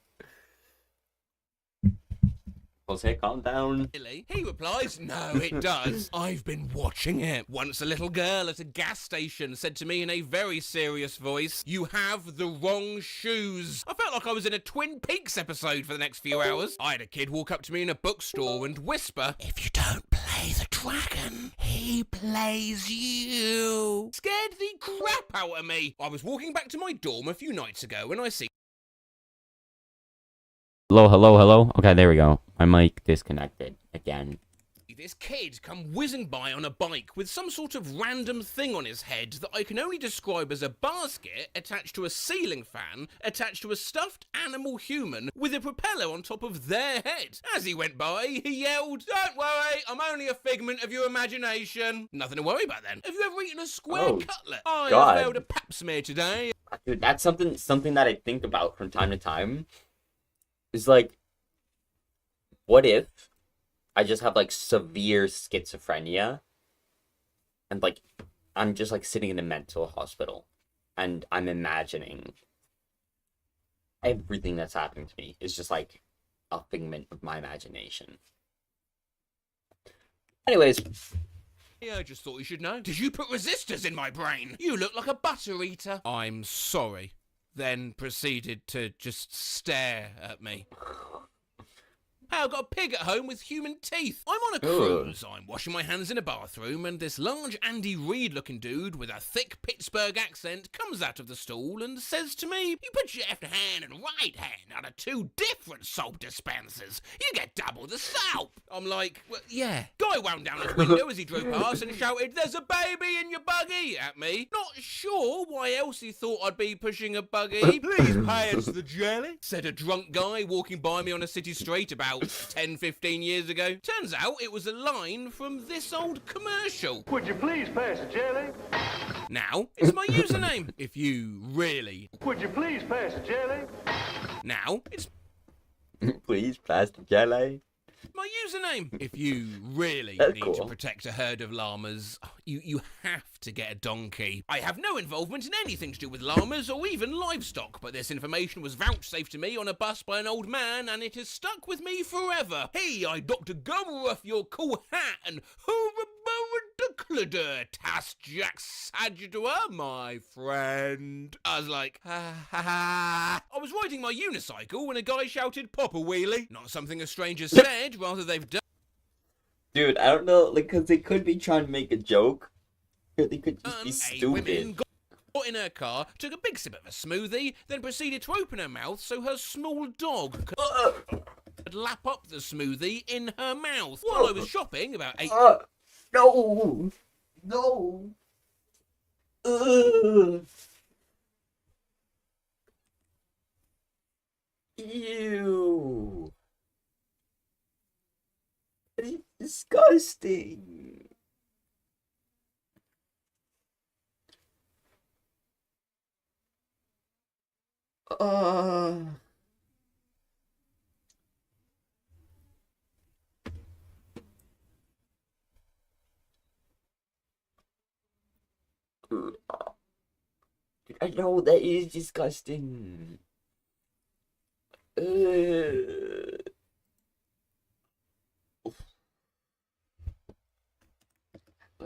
Jose, calm down. He replies, no, it does. I've been watching it. Once a little girl at a gas station said to me in a very serious voice, you have the wrong shoes. I felt like I was in a Twin Peaks episode for the next few hours. I had a kid walk up to me in a bookstore and whisper, if you don't play the dragon, he plays you. Scared the crap out of me. I was walking back to my dorm a few nights ago and I see Hello. Okay, there we go. My mic disconnected again. this kid come whizzing by on a bike with some sort of random thing on his head that I can only describe as a basket attached to a ceiling fan, attached to a stuffed animal human with a propeller on top of their head. As he went by, he yelled, don't worry, I'm only a figment of your imagination. Nothing to worry about then. Have you ever eaten a square cutlet? I have failed a pap smear today. Dude, that's something that I think about from time to time. Is like, what if I just have like severe schizophrenia and like I'm just like sitting in a mental hospital and I'm imagining everything that's happening to me is just like a figment of my imagination. Anyways, Yeah, I just thought you should know. Did you put resistors in my brain? You look like a butter eater. I'm sorry. Then proceeded to just stare at me. Hey, I've got a pig at home with human teeth. I'm on a cruise. I'm washing my hands in a bathroom, and this large Andy Reid-looking dude with a thick Pittsburgh accent comes out of the stall and says to me, you put your left hand and right hand out of 2 different soap dispensers. You get double the soap. I'm like, well, yeah. Guy wound down his window as he drove past and shouted, there's a baby in your buggy at me. Not sure why else he thought I'd be pushing a buggy. Please pay us the jelly, said a drunk guy walking by me on a city street about 10-15 years ago. Turns out it was a line from this old commercial. Would you please pass the jelly? Now, it's my username, if you really... Would you please pass the jelly? Now, it's... please pass the jelly. My username, if you really That's need cool. to protect a herd of llamas, you have to get a donkey. I have no involvement in anything to do with llamas or even livestock, but this information was vouchsafed to me on a bus by an old man, and it has stuck with me forever. Hey, I Dr. Gumruff, your cool hat, and Tas Jack Sagidua, my friend. I was like, ha ha ha. I was riding my unicycle when a guy shouted, pop a wheelie. Not something a stranger said, rather they've done. Dude, I don't know, like, because they could be trying to make a joke, or they could just be stupid. Got in her car, took a big sip of a smoothie, then proceeded to open her mouth so her small dog could lap up the smoothie in her mouth. While I was shopping about 8... No! No! Ugh. Ew! It's disgusting! I know, that is disgusting.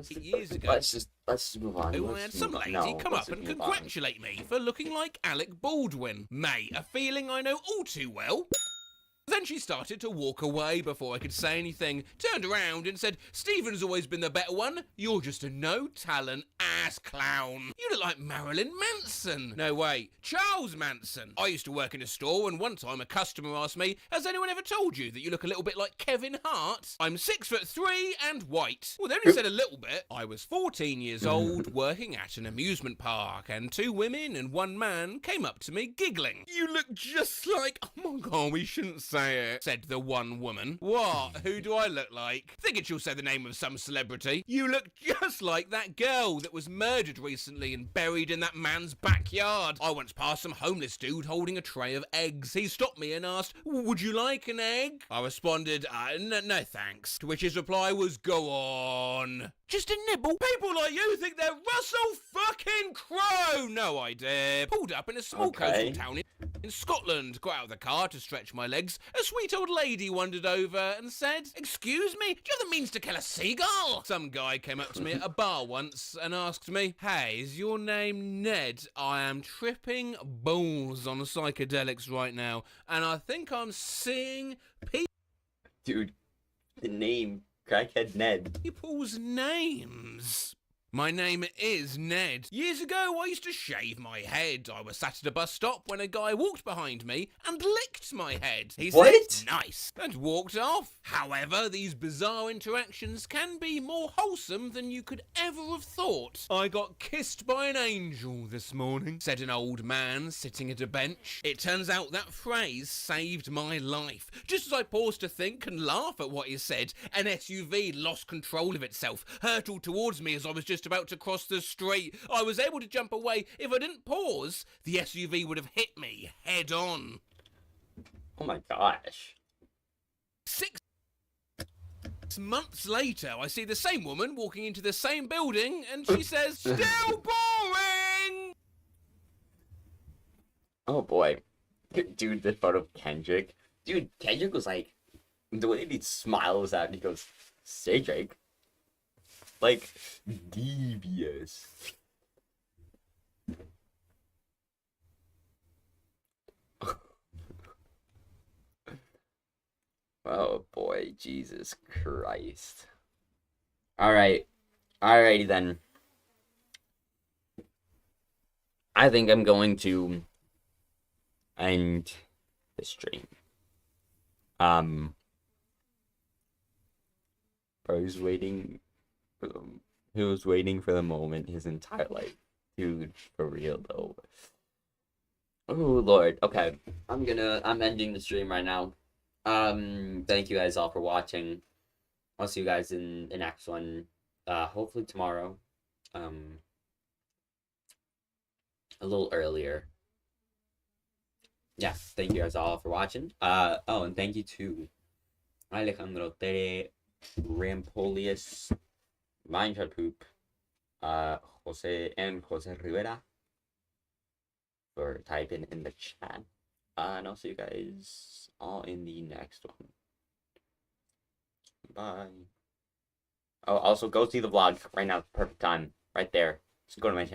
Years ago, let's just move on. I had some lady come up and congratulate me for looking like Alec Baldwin. Mate, a feeling I know all too well. Then she started to walk away before I could say anything, turned around and said, Stephen's always been the better one. You're just a no-talent ass clown. You look like Marilyn Manson. No, wait, Charles Manson. I used to work in a store and one time a customer asked me, has anyone ever told you that you look a little bit like Kevin Hart? I'm 6'3" and white. Well, they only said a little bit. I was 14 years old, working at an amusement park, and 2 women and 1 man came up to me giggling. You look just like... Oh my God, we shouldn't say it, said the one woman. What? Who do I look like? Thinking she'll say the name of some celebrity. You look just like that girl that was murdered recently and buried in that man's backyard. I once passed some homeless dude holding a tray of eggs. He stopped me and asked, would you like an egg? I responded, no thanks. To which his reply was, go on. Just a nibble. People like you think they're Russell fucking Crowe. No idea. Pulled up in a small coastal town in Scotland. Got out of the car to stretch my legs. A sweet old lady wandered over and said, excuse me, do you have the means to kill a seagull? Some guy came up to me at a bar once and asked me, hey, is your name Ned? I am tripping balls on psychedelics right now, and I think I'm seeing people. Dude, the name, Crackhead Ned. People's names. My name is Ned. Years ago, I used to shave my head. I was sat at a bus stop when a guy walked behind me and licked my head. He said, nice, and walked off. However, these bizarre interactions can be more wholesome than you could ever have thought. I got kissed by an angel this morning, said an old man sitting at a bench. It turns out that phrase saved my life. Just as I paused to think and laugh at what he said, an SUV lost control of itself, hurtled towards me as I was just about to cross the street. I was able to jump away. If I didn't pause, the SUV would have hit me head on. Oh my gosh. 6 months later, I see the same woman walking into the same building and she says, still boring! Oh boy. Dude, the photo of Kendrick. Dude, Kendrick was like, the way he smiles at me, he goes, say Drake. Like, devious. Oh boy, Jesus Christ. Alright. Alrighty then. I think I'm going to end the stream. Bro, he's waiting for them. He was waiting for the moment his entire life. Dude, for real though. Oh Lord. Okay. I'm ending the stream right now. Thank you guys all for watching. I'll see you guys in the next one. Hopefully tomorrow. A little earlier. Yeah, thank you guys all for watching. Oh, and thank you to Alejandro Tere, Rampolius, Minecraft Poop, Jose Rivera for typing in the chat. And I'll see you guys all in the next one. Bye. Oh, also go see the vlog right now. Perfect time. Right there. Just go to my channel.